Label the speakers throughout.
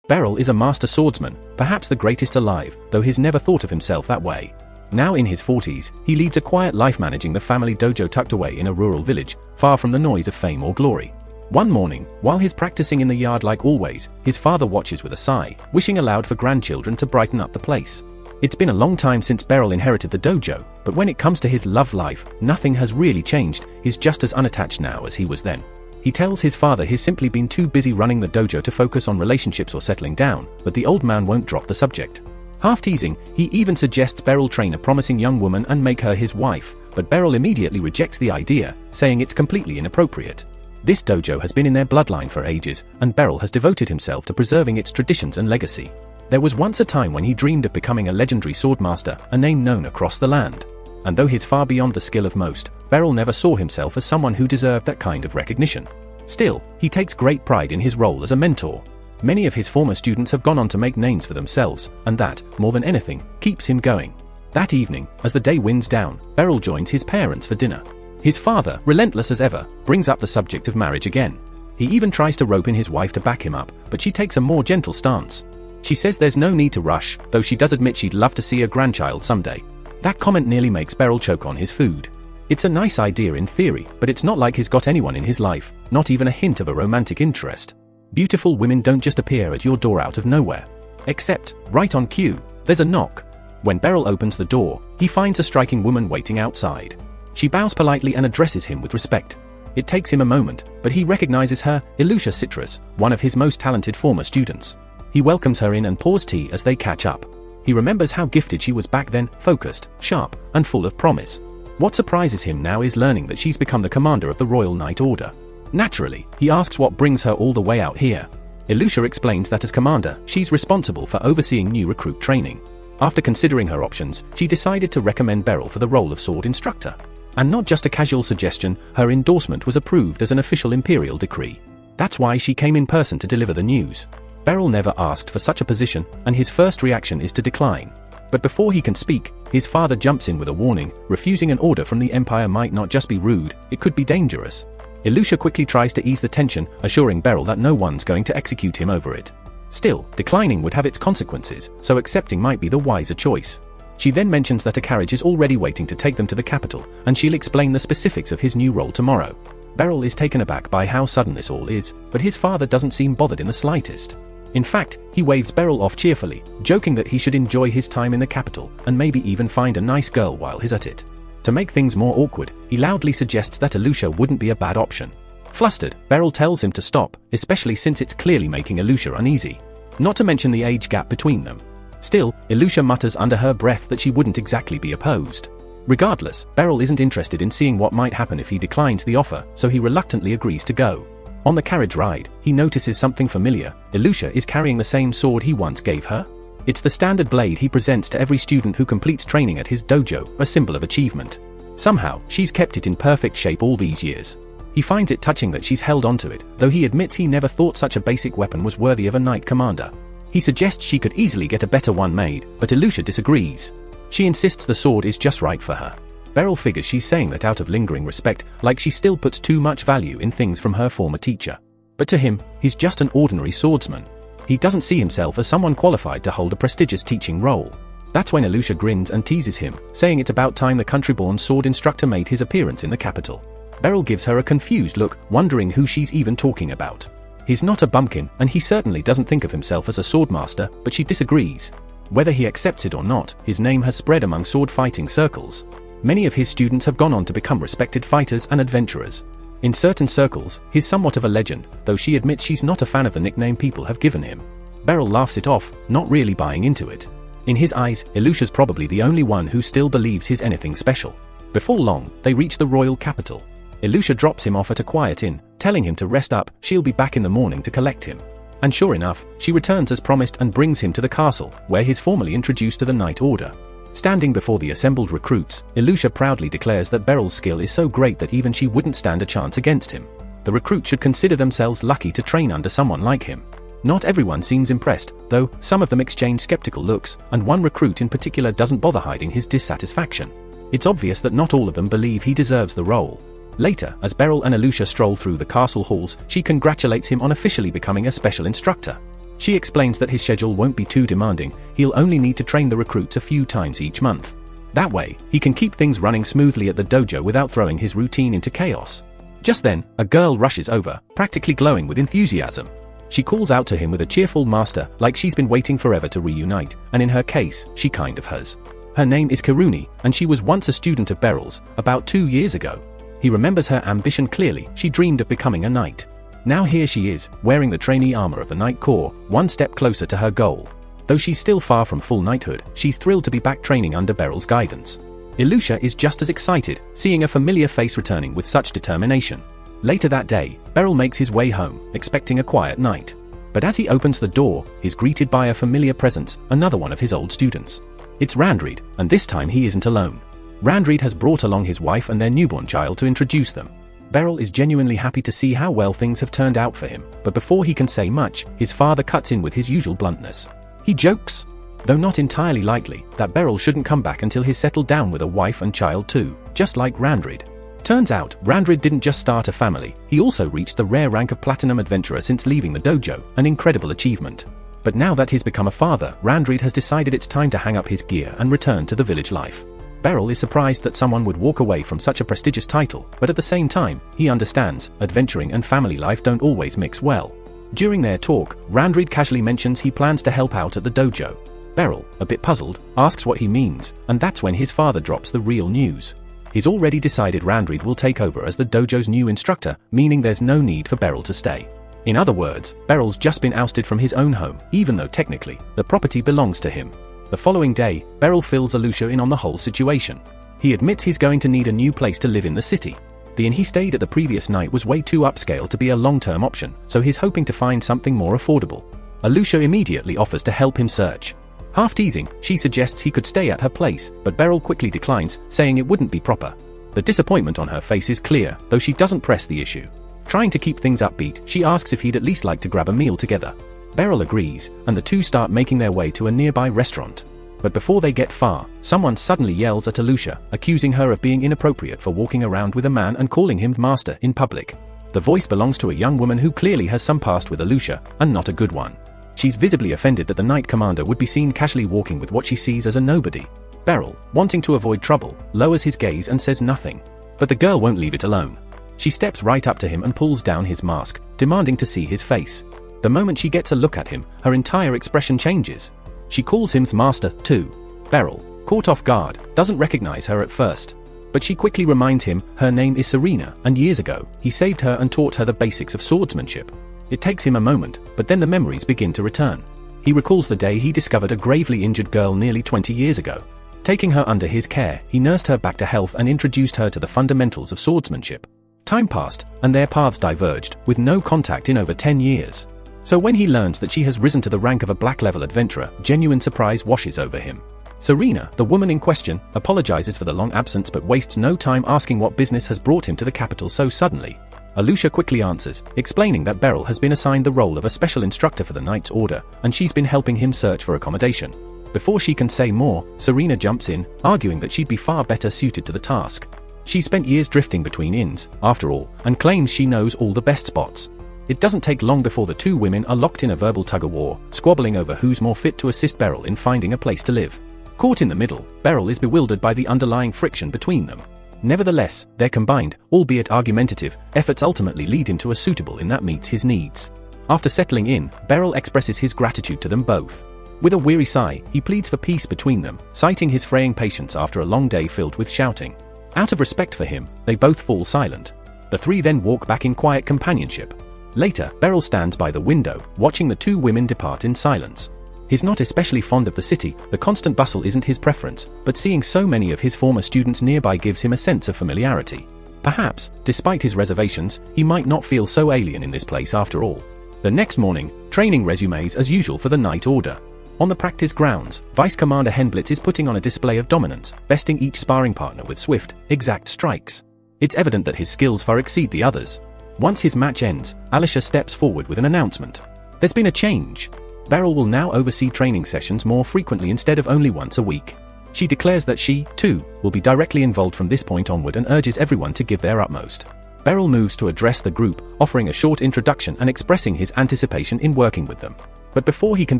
Speaker 1: Beryl is a master swordsman, perhaps the greatest alive, though he's never thought of himself that way. Now in his 40s, he leads a quiet life managing the family dojo tucked away in a rural village, far from the noise of fame or glory. One morning, while he's practicing in the yard like always, his father watches with a sigh, wishing aloud for grandchildren to brighten up the place. It's been a long time since Beryl inherited the dojo, but when it comes to his love life, nothing has really changed. He's just as unattached now as he was then. He tells his father he's simply been too busy running the dojo to focus on relationships or settling down, but the old man won't drop the subject. Half teasing, he even suggests Beryl train a promising young woman and make her his wife, but Beryl immediately rejects the idea, saying it's completely inappropriate. This dojo has been in their bloodline for ages, and Beryl has devoted himself to preserving its traditions and legacy. There was once a time when he dreamed of becoming a legendary swordmaster, a name known across the land. And though he's far beyond the skill of most, Beryl never saw himself as someone who deserved that kind of recognition. Still, he takes great pride in his role as a mentor. Many of his former students have gone on to make names for themselves, and that, more than anything, keeps him going. That evening, as the day winds down, Beryl joins his parents for dinner. His father, relentless as ever, brings up the subject of marriage again. He even tries to rope in his wife to back him up, but she takes a more gentle stance. She says there's no need to rush, though she does admit she'd love to see a grandchild someday. That comment nearly makes Beryl choke on his food. It's a nice idea in theory, but it's not like he's got anyone in his life, not even a hint of a romantic interest. Beautiful women don't just appear at your door out of nowhere. Except, right on cue, there's a knock. When Beryl opens the door, he finds a striking woman waiting outside. She bows politely and addresses him with respect. It takes him a moment, but he recognizes her, Ilusha Citrus, one of his most talented former students. He welcomes her in and pours tea as they catch up. He remembers how gifted she was back then, focused, sharp, and full of promise. What surprises him now is learning that she's become the commander of the Royal Knight Order. Naturally, he asks what brings her all the way out here. Ilusha explains that as commander, she's responsible for overseeing new recruit training. After considering her options, she decided to recommend Beryl for the role of sword instructor. And not just a casual suggestion, her endorsement was approved as an official imperial decree. That's why she came in person to deliver the news. Beryl never asked for such a position, and his first reaction is to decline. But before he can speak, his father jumps in with a warning. Refusing an order from the Empire might not just be rude, it could be dangerous. Ilusha quickly tries to ease the tension, assuring Beryl that no one's going to execute him over it. Still, declining would have its consequences, so accepting might be the wiser choice. She then mentions that a carriage is already waiting to take them to the capital, and she'll explain the specifics of his new role tomorrow. Beryl is taken aback by how sudden this all is, but his father doesn't seem bothered in the slightest. In fact, he waves Beryl off cheerfully, joking that he should enjoy his time in the capital, and maybe even find a nice girl while he's at it. To make things more awkward, he loudly suggests that Ilusha wouldn't be a bad option. Flustered, Beryl tells him to stop, especially since it's clearly making Ilusha uneasy. Not to mention the age gap between them. Still, Ilusha mutters under her breath that she wouldn't exactly be opposed. Regardless, Beryl isn't interested in seeing what might happen if he declines the offer, so he reluctantly agrees to go. On the carriage ride, he notices something familiar. Ilusha is carrying the same sword he once gave her. It's the standard blade he presents to every student who completes training at his dojo, a symbol of achievement. Somehow, she's kept it in perfect shape all these years. He finds it touching that she's held onto it, though he admits he never thought such a basic weapon was worthy of a knight commander. He suggests she could easily get a better one made, but Ilusha disagrees. She insists the sword is just right for her. Beryl figures she's saying that out of lingering respect, like she still puts too much value in things from her former teacher. But to him, he's just an ordinary swordsman. He doesn't see himself as someone qualified to hold a prestigious teaching role. That's when Ilusha grins and teases him, saying it's about time the country-born sword instructor made his appearance in the capital. Beryl gives her a confused look, wondering who she's even talking about. He's not a bumpkin, and he certainly doesn't think of himself as a swordmaster, but she disagrees. Whether he accepts it or not, his name has spread among sword-fighting circles. Many of his students have gone on to become respected fighters and adventurers. In certain circles, he's somewhat of a legend, though she admits she's not a fan of the nickname people have given him. Beryl laughs it off, not really buying into it. In his eyes, Ilusha's probably the only one who still believes he's anything special. Before long, they reach the royal capital. Ilusha drops him off at a quiet inn, telling him to rest up. She'll be back in the morning to collect him. And sure enough, she returns as promised and brings him to the castle, where he's formally introduced to the Knight Order. Standing before the assembled recruits, Ilusha proudly declares that Beryl's skill is so great that even she wouldn't stand a chance against him. The recruits should consider themselves lucky to train under someone like him. Not everyone seems impressed, though some of them exchange skeptical looks, and one recruit in particular doesn't bother hiding his dissatisfaction. It's obvious that not all of them believe he deserves the role. Later, as Beryl and Ilusha stroll through the castle halls, she congratulates him on officially becoming a special instructor. She explains that his schedule won't be too demanding, he'll only need to train the recruits a few times each month. That way, he can keep things running smoothly at the dojo without throwing his routine into chaos. Just then, a girl rushes over, practically glowing with enthusiasm. She calls out to him with a cheerful master, like she's been waiting forever to reunite, and in her case, she kind of has. Her name is Kiruni, and she was once a student of Beryl's, about 2 years ago. He remembers her ambition clearly, she dreamed of becoming a knight. Now here she is, wearing the trainee armor of the Knight Corps, one step closer to her goal. Though she's still far from full knighthood, she's thrilled to be back training under Beryl's guidance. Ilusha is just as excited, seeing a familiar face returning with such determination. Later that day, Beryl makes his way home, expecting a quiet night. But as he opens the door, he's greeted by a familiar presence, another one of his old students. It's Randreed, and this time he isn't alone. Randreed has brought along his wife and their newborn child to introduce them. Beryl is genuinely happy to see how well things have turned out for him, but before he can say much, his father cuts in with his usual bluntness. He jokes, though not entirely likely, that Beryl shouldn't come back until he's settled down with a wife and child too, just like Randreed. Turns out, Randreed didn't just start a family, he also reached the rare rank of Platinum Adventurer since leaving the dojo, an incredible achievement. But now that he's become a father, Randreed has decided it's time to hang up his gear and return to the village life. Beryl is surprised that someone would walk away from such a prestigious title, but at the same time, he understands, adventuring and family life don't always mix well. During their talk, Randreed casually mentions he plans to help out at the dojo. Beryl, a bit puzzled, asks what he means, and that's when his father drops the real news. He's already decided Randreed will take over as the dojo's new instructor, meaning there's no need for Beryl to stay. In other words, Beryl's just been ousted from his own home, even though technically, the property belongs to him. The following day, Beryl fills Ilusha in on the whole situation. He admits he's going to need a new place to live in the city. The inn he stayed at the previous night was way too upscale to be a long-term option, so he's hoping to find something more affordable. Ilusha immediately offers to help him search. Half teasing, she suggests he could stay at her place, but Beryl quickly declines, saying it wouldn't be proper. The disappointment on her face is clear, though she doesn't press the issue. Trying to keep things upbeat, she asks if he'd at least like to grab a meal together. Beryl agrees, and the two start making their way to a nearby restaurant. But before they get far, someone suddenly yells at Ilusha, accusing her of being inappropriate for walking around with a man and calling him master in public. The voice belongs to a young woman who clearly has some past with Ilusha, and not a good one. She's visibly offended that the Knight Commander would be seen casually walking with what she sees as a nobody. Beryl, wanting to avoid trouble, lowers his gaze and says nothing. But the girl won't leave it alone. She steps right up to him and pulls down his mask, demanding to see his face. The moment she gets a look at him, her entire expression changes. She calls him master, too. Beryl, caught off guard, doesn't recognize her at first. But she quickly reminds him her name is Serena, and years ago, he saved her and taught her the basics of swordsmanship. It takes him a moment, but then the memories begin to return. He recalls the day he discovered a gravely injured girl nearly 20 years ago. Taking her under his care, he nursed her back to health and introduced her to the fundamentals of swordsmanship. Time passed, and their paths diverged, with no contact in over 10 years. So when he learns that she has risen to the rank of a black-level adventurer, genuine surprise washes over him. Serena, the woman in question, apologizes for the long absence but wastes no time asking what business has brought him to the capital so suddenly. Ilusha quickly answers, explaining that Beryl has been assigned the role of a special instructor for the Knight's Order, and she's been helping him search for accommodation. Before she can say more, Serena jumps in, arguing that she'd be far better suited to the task. She spent years drifting between inns, after all, and claims she knows all the best spots. It doesn't take long before the two women are locked in a verbal tug-of-war, squabbling over who's more fit to assist Beryl in finding a place to live. Caught in the middle, Beryl is bewildered by the underlying friction between them. Nevertheless, their combined, albeit argumentative, efforts ultimately lead him to a suitable inn that meets his needs. After settling in, Beryl expresses his gratitude to them both. With a weary sigh, he pleads for peace between them, citing his fraying patience after a long day filled with shouting. Out of respect for him, they both fall silent. The three then walk back in quiet companionship. Later, Beryl stands by the window, watching the two women depart in silence. He's not especially fond of the city, the constant bustle isn't his preference, but seeing so many of his former students nearby gives him a sense of familiarity. Perhaps, despite his reservations, he might not feel so alien in this place after all. The next morning, training resumes as usual for the Night Order. On the practice grounds, Vice Commander Henblitz is putting on a display of dominance, besting each sparring partner with swift, exact strikes. It's evident that his skills far exceed the others. Once his match ends, Alicia steps forward with an announcement. There's been a change. Beryl will now oversee training sessions more frequently instead of only once a week. She declares that she, too, will be directly involved from this point onward and urges everyone to give their utmost. Beryl moves to address the group, offering a short introduction and expressing his anticipation in working with them. But before he can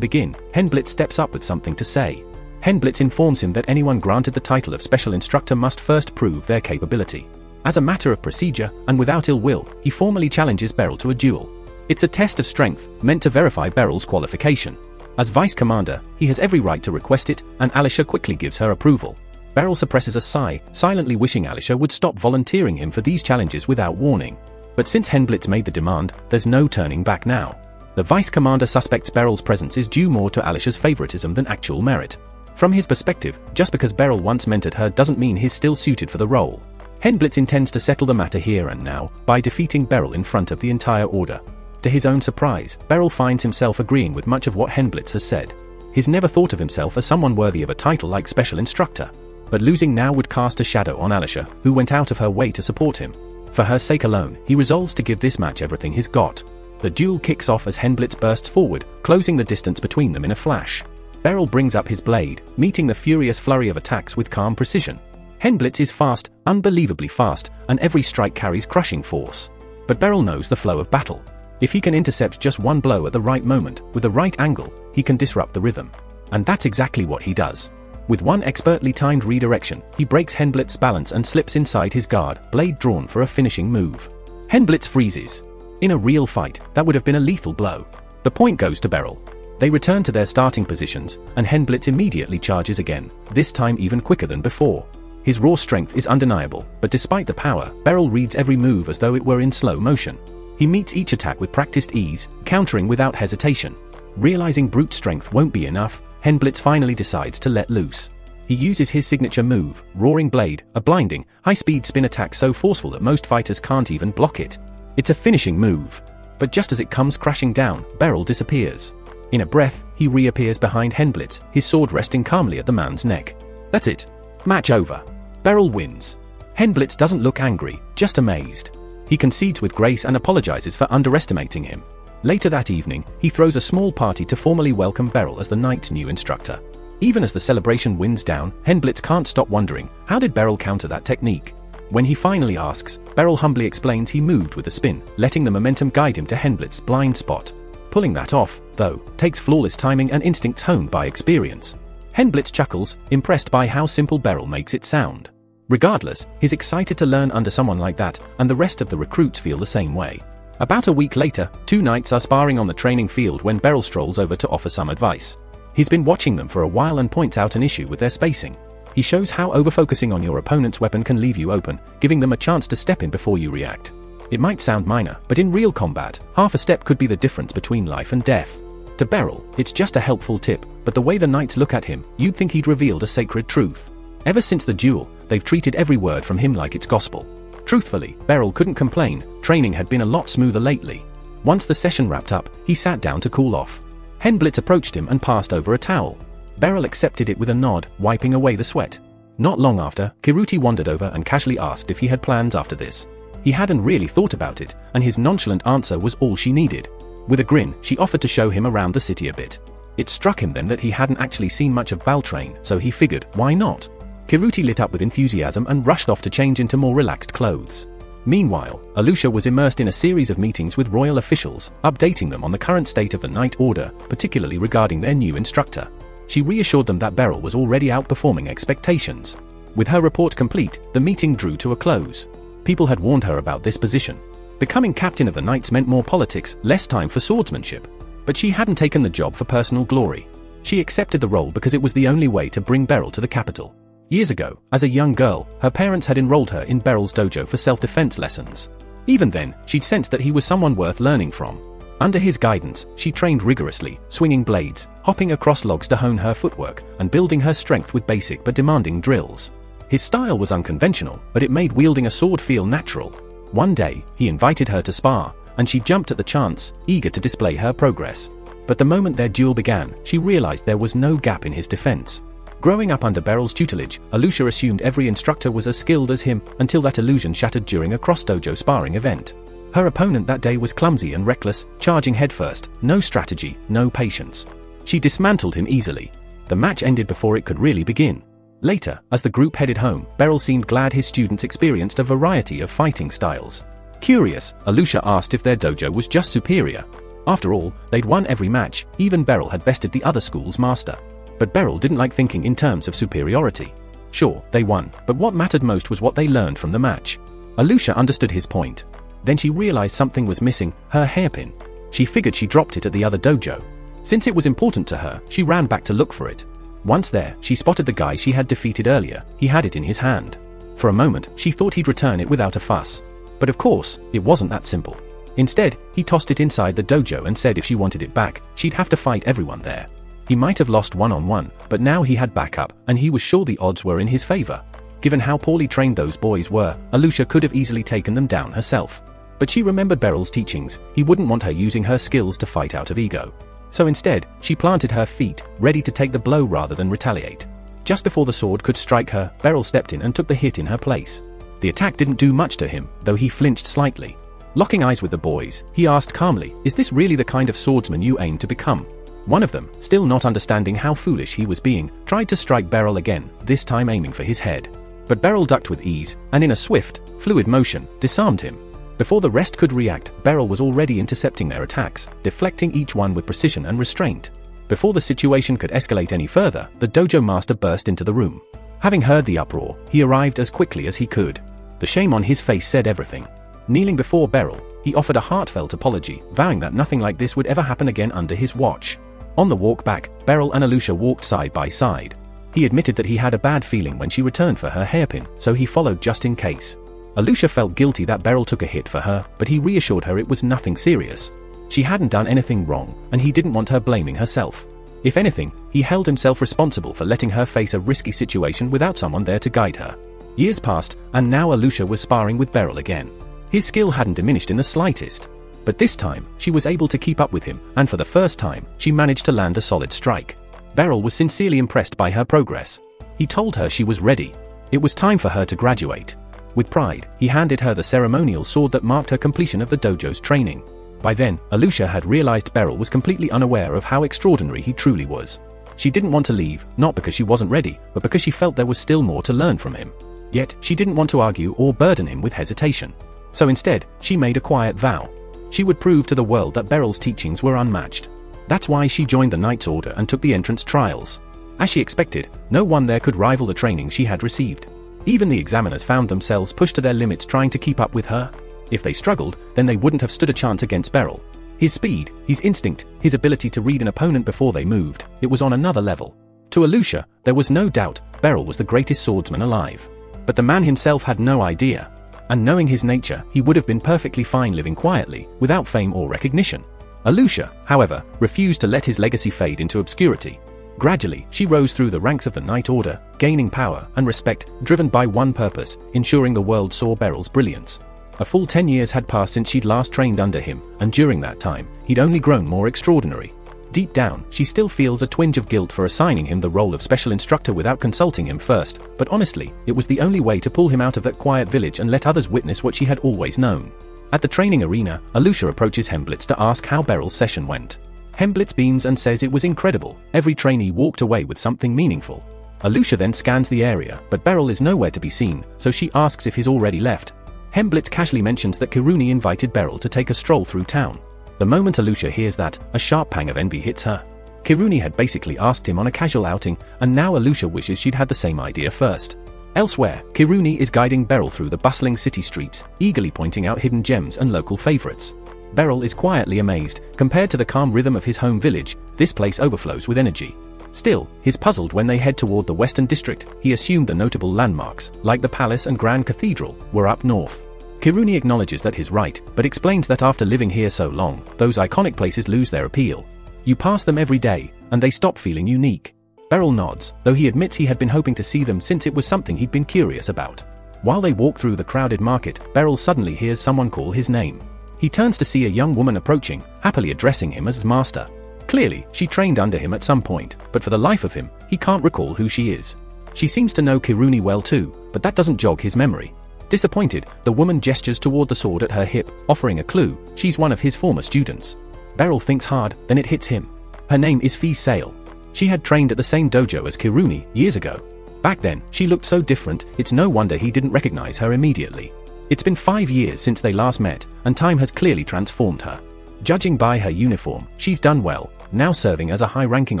Speaker 1: begin, Henblitz steps up with something to say. Henblitz informs him that anyone granted the title of Special Instructor must first prove their capability. As a matter of procedure, and without ill will, he formally challenges Beryl to a duel. It's a test of strength, meant to verify Beryl's qualification. As Vice Commander, he has every right to request it, and Alicia quickly gives her approval. Beryl suppresses a sigh, silently wishing Alicia would stop volunteering him for these challenges without warning. But since Henblitz made the demand, there's no turning back now. The Vice Commander suspects Beryl's presence is due more to Alicia's favoritism than actual merit. From his perspective, just because Beryl once mentored her doesn't mean he's still suited for the role. Henblitz intends to settle the matter here and now, by defeating Beryl in front of the entire Order. To his own surprise, Beryl finds himself agreeing with much of what Henblitz has said. He's never thought of himself as someone worthy of a title like Special Instructor. But losing now would cast a shadow on Alicia, who went out of her way to support him. For her sake alone, he resolves to give this match everything he's got. The duel kicks off as Henblitz bursts forward, closing the distance between them in a flash. Beryl brings up his blade, meeting the furious flurry of attacks with calm precision. Henblitz is fast, unbelievably fast, and every strike carries crushing force. But Beryl knows the flow of battle. If he can intercept just one blow at the right moment, with the right angle, he can disrupt the rhythm. And that's exactly what he does. With one expertly timed redirection, he breaks Henblitz's balance and slips inside his guard, blade drawn for a finishing move. Henblitz freezes. In a real fight, that would have been a lethal blow. The point goes to Beryl. They return to their starting positions, and Henblitz immediately charges again, this time even quicker than before. His raw strength is undeniable, but despite the power, Beryl reads every move as though it were in slow motion. He meets each attack with practiced ease, countering without hesitation. Realizing brute strength won't be enough, Henblitz finally decides to let loose. He uses his signature move, Roaring Blade, a blinding, high-speed spin attack so forceful that most fighters can't even block it. It's a finishing move. But just as it comes crashing down, Beryl disappears. In a breath, he reappears behind Henblitz, his sword resting calmly at the man's neck. That's it. Match over. Beryl wins. Henblitz doesn't look angry, just amazed. He concedes with grace and apologizes for underestimating him. Later that evening, he throws a small party to formally welcome Beryl as the night's new instructor. Even as the celebration winds down, Henblitz can't stop wondering, how did Beryl counter that technique? When he finally asks, Beryl humbly explains he moved with a spin, letting the momentum guide him to Henblitz's blind spot. Pulling that off, though, takes flawless timing and instincts honed by experience. Henblitz chuckles, impressed by how simple Beryl makes it sound. Regardless, he's excited to learn under someone like that, and the rest of the recruits feel the same way. About a week later, two knights are sparring on the training field when Beryl strolls over to offer some advice. He's been watching them for a while and points out an issue with their spacing. He shows how overfocusing on your opponent's weapon can leave you open, giving them a chance to step in before you react. It might sound minor, but in real combat, half a step could be the difference between life and death. To Beryl, it's just a helpful tip, but the way the knights look at him, you'd think he'd revealed a sacred truth. Ever since the duel, they've treated every word from him like it's gospel. Truthfully, Beryl couldn't complain, training had been a lot smoother lately. Once the session wrapped up, he sat down to cool off. Henblitz approached him and passed over a towel. Beryl accepted it with a nod, wiping away the sweat. Not long after, Kiruti wandered over and casually asked if he had plans after this. He hadn't really thought about it, and his nonchalant answer was all she needed. With a grin, she offered to show him around the city a bit. It struck him then that he hadn't actually seen much of Baltrain, so he figured, why not? Kiruti lit up with enthusiasm and rushed off to change into more relaxed clothes. Meanwhile, Alicia was immersed in a series of meetings with royal officials, updating them on the current state of the Night Order, particularly regarding their new instructor. She reassured them that Beryl was already outperforming expectations. With her report complete, the meeting drew to a close. People had warned her about this position. Becoming captain of the Knights meant more politics, less time for swordsmanship. But she hadn't taken the job for personal glory. She accepted the role because it was the only way to bring Beryl to the capital. Years ago, as a young girl, her parents had enrolled her in Beryl's dojo for self-defense lessons. Even then, she'd sensed that he was someone worth learning from. Under his guidance, she trained rigorously, swinging blades, hopping across logs to hone her footwork, and building her strength with basic but demanding drills. His style was unconventional, but it made wielding a sword feel natural. One day, he invited her to spar, and she jumped at the chance, eager to display her progress. But the moment their duel began, she realized there was no gap in his defense. Growing up under Beryl's tutelage, Alicia assumed every instructor was as skilled as him, until that illusion shattered during a cross-dojo sparring event. Her opponent that day was clumsy and reckless, charging headfirst, no strategy, no patience. She dismantled him easily. The match ended before it could really begin. Later, as the group headed home, Beryl seemed glad his students experienced a variety of fighting styles. Curious, Alicia asked if their dojo was just superior. After all, they'd won every match, even Beryl had bested the other school's master. But Beryl didn't like thinking in terms of superiority. Sure, they won, but what mattered most was what they learned from the match. Alusha understood his point. Then she realized something was missing, her hairpin. She figured she dropped it at the other dojo. Since it was important to her, she ran back to look for it. Once there, she spotted the guy she had defeated earlier. He had it in his hand. For a moment, she thought he'd return it without a fuss. But of course, it wasn't that simple. Instead, he tossed it inside the dojo and said if she wanted it back, she'd have to fight everyone there. He might have lost one-on-one, but now he had backup, and he was sure the odds were in his favor. Given how poorly trained those boys were, Alusha could have easily taken them down herself. But she remembered Beryl's teachings. He wouldn't want her using her skills to fight out of ego. So instead, she planted her feet, ready to take the blow rather than retaliate. Just before the sword could strike her, Beryl stepped in and took the hit in her place. The attack didn't do much to him, though he flinched slightly. Locking eyes with the boys, he asked calmly, "Is this really the kind of swordsman you aim to become?" One of them, still not understanding how foolish he was being, tried to strike Beryl again, this time aiming for his head. But Beryl ducked with ease, and in a swift, fluid motion, disarmed him. Before the rest could react, Beryl was already intercepting their attacks, deflecting each one with precision and restraint. Before the situation could escalate any further, the dojo master burst into the room. Having heard the uproar, he arrived as quickly as he could. The shame on his face said everything. Kneeling before Beryl, he offered a heartfelt apology, vowing that nothing like this would ever happen again under his watch. On the walk back, Beryl and Alusha walked side by side. He admitted that he had a bad feeling when she returned for her hairpin, so he followed just in case. Alusha felt guilty that Beryl took a hit for her, but he reassured her it was nothing serious. She hadn't done anything wrong, and he didn't want her blaming herself. If anything, he held himself responsible for letting her face a risky situation without someone there to guide her. Years passed, and now Alusha was sparring with Beryl again. His skill hadn't diminished in the slightest. But this time, she was able to keep up with him, and for the first time, she managed to land a solid strike. Beryl was sincerely impressed by her progress. He told her she was ready. It was time for her to graduate. With pride, he handed her the ceremonial sword that marked her completion of the dojo's training. By then, Alusha had realized Beryl was completely unaware of how extraordinary he truly was. She didn't want to leave, not because she wasn't ready, but because she felt there was still more to learn from him. Yet, she didn't want to argue or burden him with hesitation. So instead, she made a quiet vow. She would prove to the world that Beryl's teachings were unmatched. That's why she joined the Knight's Order and took the entrance trials. As she expected, no one there could rival the training she had received. Even the examiners found themselves pushed to their limits trying to keep up with her. If they struggled, then they wouldn't have stood a chance against Beryl. His speed, his instinct, his ability to read an opponent before they moved, it was on another level. To Alusha, there was no doubt, Beryl was the greatest swordsman alive. But the man himself had no idea. And knowing his nature, he would have been perfectly fine living quietly, without fame or recognition. Alusha, however, refused to let his legacy fade into obscurity. Gradually, she rose through the ranks of the Knight Order, gaining power and respect, driven by one purpose, ensuring the world saw Beryl's brilliance. A full 10 years had passed since she'd last trained under him, and during that time, he'd only grown more extraordinary. Deep down, she still feels a twinge of guilt for assigning him the role of special instructor without consulting him first, but honestly, it was the only way to pull him out of that quiet village and let others witness what she had always known. At the training arena, Alusha approaches Hemblitz to ask how Beryl's session went. Hemblitz beams and says it was incredible. Every trainee walked away with something meaningful. Alusha then scans the area, but Beryl is nowhere to be seen, so she asks if he's already left. Hemblitz casually mentions that Kiruni invited Beryl to take a stroll through town. The moment Alusha hears that, a sharp pang of envy hits her. Kiruni had basically asked him on a casual outing, and now Alusha wishes she'd had the same idea first. Elsewhere, Kiruni is guiding Beryl through the bustling city streets, eagerly pointing out hidden gems and local favorites. Beryl is quietly amazed. Compared to the calm rhythm of his home village, this place overflows with energy. Still, he's puzzled when they head toward the Western District. He assumed the notable landmarks, like the Palace and Grand Cathedral, were up north. Kiruni acknowledges that he's right, but explains that after living here so long, those iconic places lose their appeal. You pass them every day, and they stop feeling unique. Beryl nods, though he admits he had been hoping to see them since it was something he'd been curious about. While they walk through the crowded market, Beryl suddenly hears someone call his name. He turns to see a young woman approaching, happily addressing him as master. Clearly, she trained under him at some point, but for the life of him, he can't recall who she is. She seems to know Kiruni well too, but that doesn't jog his memory. Disappointed, the woman gestures toward the sword at her hip, offering a clue. She's one of his former students. Beryl thinks hard, then it hits him. Her name is Fee Sale. She had trained at the same dojo as Kiruni years ago. Back then, she looked so different, it's no wonder he didn't recognize her immediately. It's been 5 years since they last met, and time has clearly transformed her. Judging by her uniform, she's done well, now serving as a high-ranking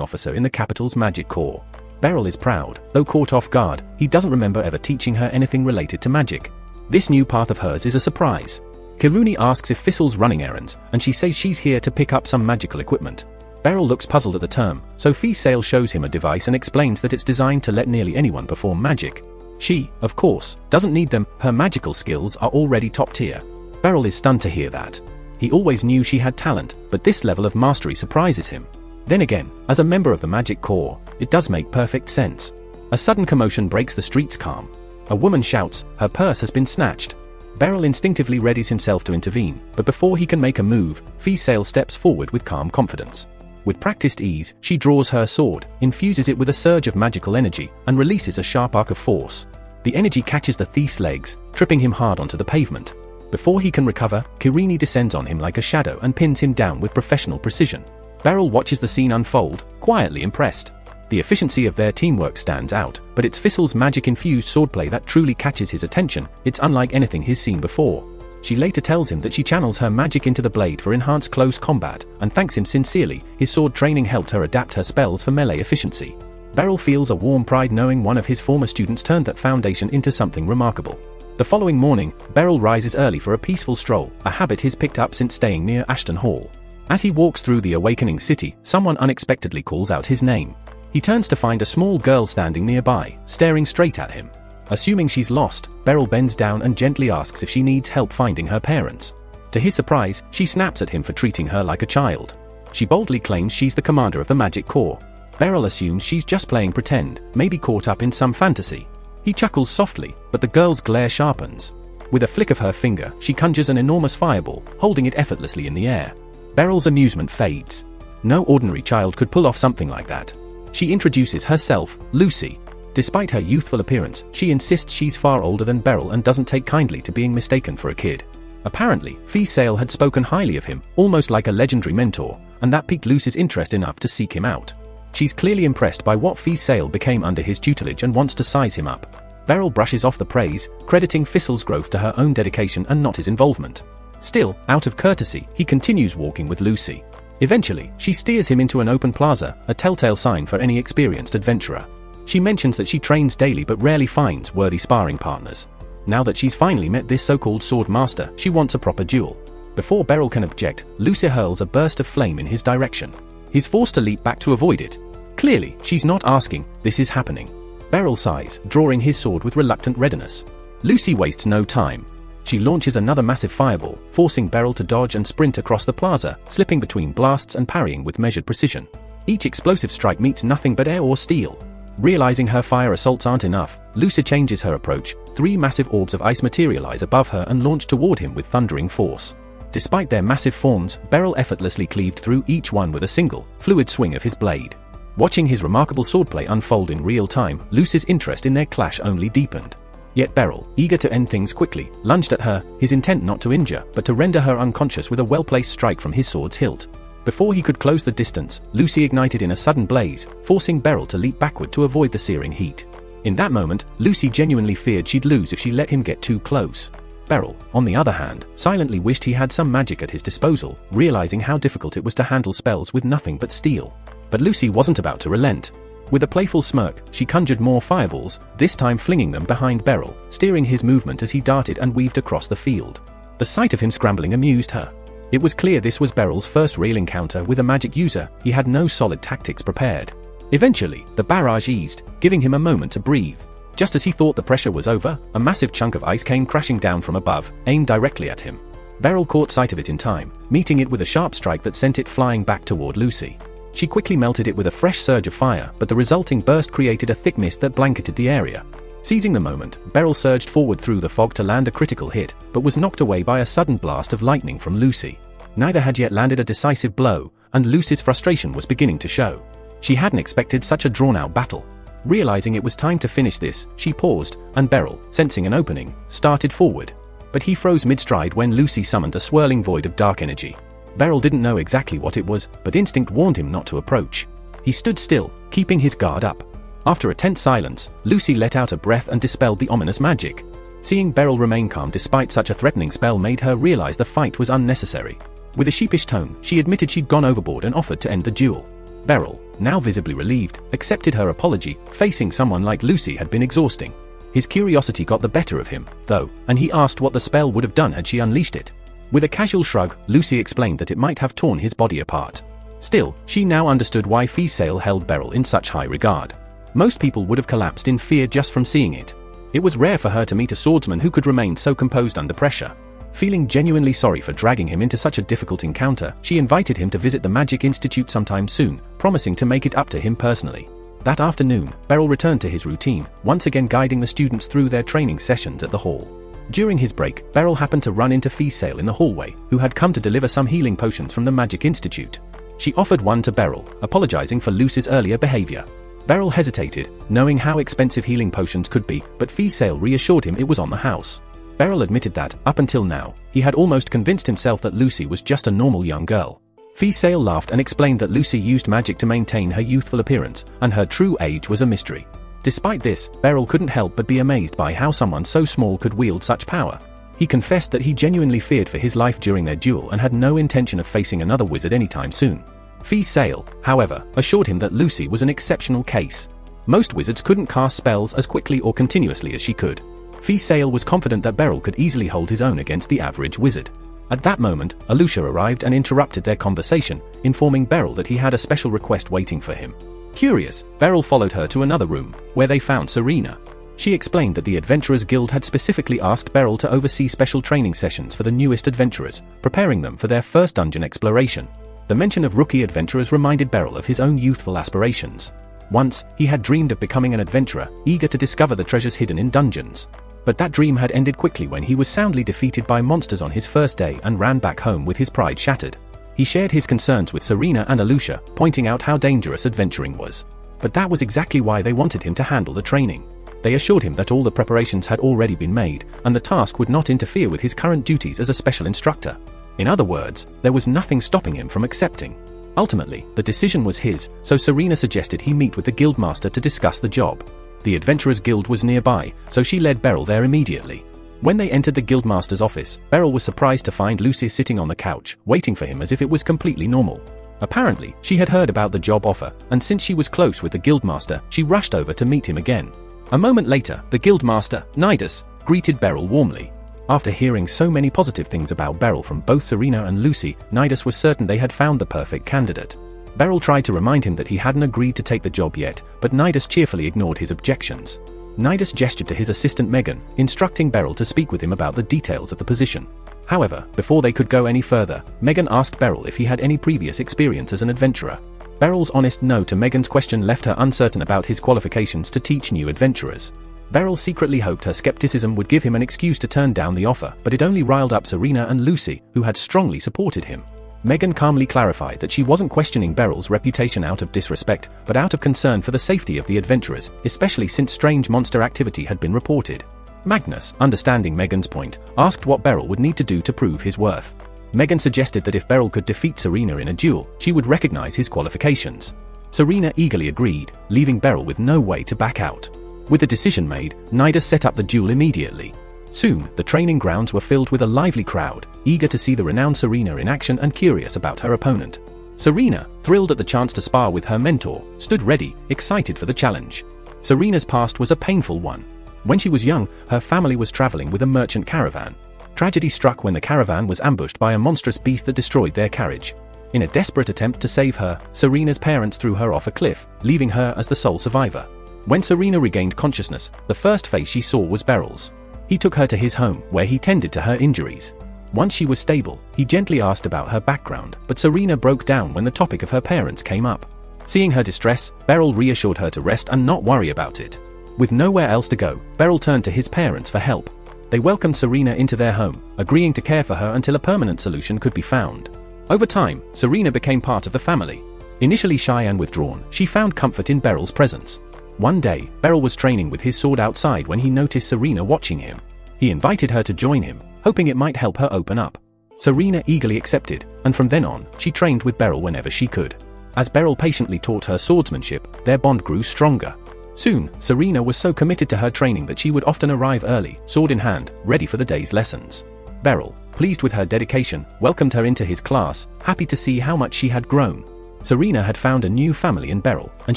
Speaker 1: officer in the capital's magic corps. Beryl is proud, though caught off guard, he doesn't remember ever teaching her anything related to magic. This new path of hers is a surprise. Kiruni asks if Fissel's running errands, and she says she's here to pick up some magical equipment. Beryl looks puzzled at the term, so Fisel shows him a device and explains that it's designed to let nearly anyone perform magic. She, of course, doesn't need them, her magical skills are already top tier. Beryl is stunned to hear that. He always knew she had talent, but this level of mastery surprises him. Then again, as a member of the Magic Corps, it does make perfect sense. A sudden commotion breaks the street's calm. A woman shouts, her purse has been snatched. Beryl instinctively readies himself to intervene, but before he can make a move, Fisel steps forward with calm confidence. With practiced ease, she draws her sword, infuses it with a surge of magical energy, and releases a sharp arc of force. The energy catches the thief's legs, tripping him hard onto the pavement. Before he can recover, Kirini descends on him like a shadow and pins him down with professional precision. Beryl watches the scene unfold, quietly impressed. The efficiency of their teamwork stands out, but it's Fissel's magic-infused swordplay that truly catches his attention. It's unlike anything he's seen before. She later tells him that she channels her magic into the blade for enhanced close combat, and thanks him sincerely. His sword training helped her adapt her spells for melee efficiency. Beryl feels a warm pride knowing one of his former students turned that foundation into something remarkable. The following morning, Beryl rises early for a peaceful stroll, a habit he's picked up since staying near Ashton Hall. As he walks through the awakening city, someone unexpectedly calls out his name. He turns to find a small girl standing nearby, staring straight at him. Assuming she's lost, Beryl bends down and gently asks if she needs help finding her parents. To his surprise, she snaps at him for treating her like a child. She boldly claims she's the commander of the Magic Corps. Beryl assumes she's just playing pretend, maybe caught up in some fantasy. He chuckles softly, but the girl's glare sharpens. With a flick of her finger, she conjures an enormous fireball, holding it effortlessly in the air. Beryl's amusement fades. No ordinary child could pull off something like that. She introduces herself, Lucy. Despite her youthful appearance, she insists she's far older than Beryl and doesn't take kindly to being mistaken for a kid. Apparently, Fisel had spoken highly of him, almost like a legendary mentor, and that piqued Lucy's interest enough to seek him out. She's clearly impressed by what Fisel became under his tutelage and wants to size him up. Beryl brushes off the praise, crediting Fissel's growth to her own dedication and not his involvement. Still, out of courtesy, he continues walking with Lucy. Eventually, she steers him into an open plaza, a telltale sign for any experienced adventurer. She mentions that she trains daily but rarely finds worthy sparring partners. Now that she's finally met this so-called sword master, she wants a proper duel. Before Beryl can object, Lucy hurls a burst of flame in his direction. He's forced to leap back to avoid it. Clearly, she's not asking, this is happening. Beryl sighs, drawing his sword with reluctant readiness. Lucy wastes no time. She launches another massive fireball, forcing Beryl to dodge and sprint across the plaza, slipping between blasts and parrying with measured precision. Each explosive strike meets nothing but air or steel. Realizing her fire assaults aren't enough, Lucy changes her approach. 3 massive orbs of ice materialize above her and launch toward him with thundering force. Despite their massive forms, Beryl effortlessly cleaved through each one with a single, fluid swing of his blade. Watching his remarkable swordplay unfold in real time, Lucy's interest in their clash only deepened. Yet Beryl, eager to end things quickly, lunged at her, his intent not to injure, but to render her unconscious with a well-placed strike from his sword's hilt. Before he could close the distance, Lucy ignited in a sudden blaze, forcing Beryl to leap backward to avoid the searing heat. In that moment, Lucy genuinely feared she'd lose if she let him get too close. Beryl, on the other hand, silently wished he had some magic at his disposal, realizing how difficult it was to handle spells with nothing but steel. But Lucy wasn't about to relent. With a playful smirk, she conjured more fireballs, this time flinging them behind Beryl, steering his movement as he darted and weaved across the field. The sight of him scrambling amused her. It was clear this was Beryl's first real encounter with a magic user. He had no solid tactics prepared. Eventually, the barrage eased, giving him a moment to breathe. Just as he thought the pressure was over, a massive chunk of ice came crashing down from above, aimed directly at him. Beryl caught sight of it in time, meeting it with a sharp strike that sent it flying back toward Lucy. She quickly melted it with a fresh surge of fire, but the resulting burst created a thick mist that blanketed the area. Seizing the moment, Beryl surged forward through the fog to land a critical hit, but was knocked away by a sudden blast of lightning from Lucy. Neither had yet landed a decisive blow, and Lucy's frustration was beginning to show. She hadn't expected such a drawn-out battle. Realizing it was time to finish this, she paused, and Beryl, sensing an opening, started forward. But he froze mid-stride when Lucy summoned a swirling void of dark energy. Beryl didn't know exactly what it was, but instinct warned him not to approach. He stood still, keeping his guard up. After a tense silence, Lucy let out a breath and dispelled the ominous magic. Seeing Beryl remain calm despite such a threatening spell made her realize the fight was unnecessary. With a sheepish tone, she admitted she'd gone overboard and offered to end the duel. Beryl, now visibly relieved, accepted her apology. Facing someone like Lucy had been exhausting. His curiosity got the better of him, though, and he asked what the spell would have done had she unleashed it. With a casual shrug, Lucy explained that it might have torn his body apart. Still, she now understood why Fiesale held Beryl in such high regard. Most people would have collapsed in fear just from seeing it. It was rare for her to meet a swordsman who could remain so composed under pressure. Feeling genuinely sorry for dragging him into such a difficult encounter, she invited him to visit the Magic Institute sometime soon, promising to make it up to him personally. That afternoon, Beryl returned to his routine, once again guiding the students through their training sessions at the hall. During his break, Beryl happened to run into Fiesale in the hallway, who had come to deliver some healing potions from the Magic Institute. She offered one to Beryl, apologizing for Lucy's earlier behavior. Beryl hesitated, knowing how expensive healing potions could be, but Fiesale reassured him it was on the house. Beryl admitted that, up until now, he had almost convinced himself that Lucy was just a normal young girl. Fiesale laughed and explained that Lucy used magic to maintain her youthful appearance, and her true age was a mystery. Despite this, Beryl couldn't help but be amazed by how someone so small could wield such power. He confessed that he genuinely feared for his life during their duel and had no intention of facing another wizard anytime soon. Fiesale, however, assured him that Lucy was an exceptional case. Most wizards couldn't cast spells as quickly or continuously as she could. Fiesale was confident that Beryl could easily hold his own against the average wizard. At that moment, Alusha arrived and interrupted their conversation, informing Beryl that he had a special request waiting for him. Curious, Beryl followed her to another room, where they found Serena. She explained that the Adventurers Guild had specifically asked Beryl to oversee special training sessions for the newest adventurers, preparing them for their first dungeon exploration. The mention of rookie adventurers reminded Beryl of his own youthful aspirations. Once, he had dreamed of becoming an adventurer, eager to discover the treasures hidden in dungeons. But that dream had ended quickly when he was soundly defeated by monsters on his first day and ran back home with his pride shattered. He shared his concerns with Serena and Alusha, pointing out how dangerous adventuring was. But that was exactly why they wanted him to handle the training. They assured him that all the preparations had already been made, and the task would not interfere with his current duties as a special instructor. In other words, there was nothing stopping him from accepting. Ultimately, the decision was his, so Serena suggested he meet with the guildmaster to discuss the job. The Adventurers Guild was nearby, so she led Beryl there immediately. When they entered the guildmaster's office, Beryl was surprised to find Lucy sitting on the couch, waiting for him as if it was completely normal. Apparently, she had heard about the job offer, and since she was close with the guildmaster, she rushed over to meet him again. A moment later, the guildmaster, Nidus, greeted Beryl warmly. After hearing so many positive things about Beryl from both Serena and Lucy, Nidus was certain they had found the perfect candidate. Beryl tried to remind him that he hadn't agreed to take the job yet, but Nidus cheerfully ignored his objections. Nidus gestured to his assistant Megan, instructing Beryl to speak with him about the details of the position. However, before they could go any further, Megan asked Beryl if he had any previous experience as an adventurer. Beryl's honest no to Megan's question left her uncertain about his qualifications to teach new adventurers. Beryl secretly hoped her skepticism would give him an excuse to turn down the offer, but it only riled up Serena and Lucy, who had strongly supported him. Megan calmly clarified that she wasn't questioning Beryl's reputation out of disrespect, but out of concern for the safety of the adventurers, especially since strange monster activity had been reported. Magnus, understanding Megan's point, asked what Beryl would need to do to prove his worth. Megan suggested that if Beryl could defeat Serena in a duel, she would recognize his qualifications. Serena eagerly agreed, leaving Beryl with no way to back out. With the decision made, Nidus set up the duel immediately. Soon, the training grounds were filled with a lively crowd, eager to see the renowned Serena in action and curious about her opponent. Serena, thrilled at the chance to spar with her mentor, stood ready, excited for the challenge. Serena's past was a painful one. When she was young, her family was traveling with a merchant caravan. Tragedy struck when the caravan was ambushed by a monstrous beast that destroyed their carriage. In a desperate attempt to save her, Serena's parents threw her off a cliff, leaving her as the sole survivor. When Serena regained consciousness, the first face she saw was Beryl's. He took her to his home, where he tended to her injuries. Once she was stable, he gently asked about her background, but Serena broke down when the topic of her parents came up. Seeing her distress, Beryl reassured her to rest and not worry about it. With nowhere else to go, Beryl turned to his parents for help. They welcomed Serena into their home, agreeing to care for her until a permanent solution could be found. Over time, Serena became part of the family. Initially shy and withdrawn, she found comfort in Beryl's presence. One day, Beryl was training with his sword outside when he noticed Serena watching him. He invited her to join him, hoping it might help her open up. Serena eagerly accepted, and from then on, she trained with Beryl whenever she could. As Beryl patiently taught her swordsmanship, their bond grew stronger. Soon, Serena was so committed to her training that she would often arrive early, sword in hand, ready for the day's lessons. Beryl, pleased with her dedication, welcomed her into his class, happy to see how much she had grown. Serena had found a new family in Beryl, and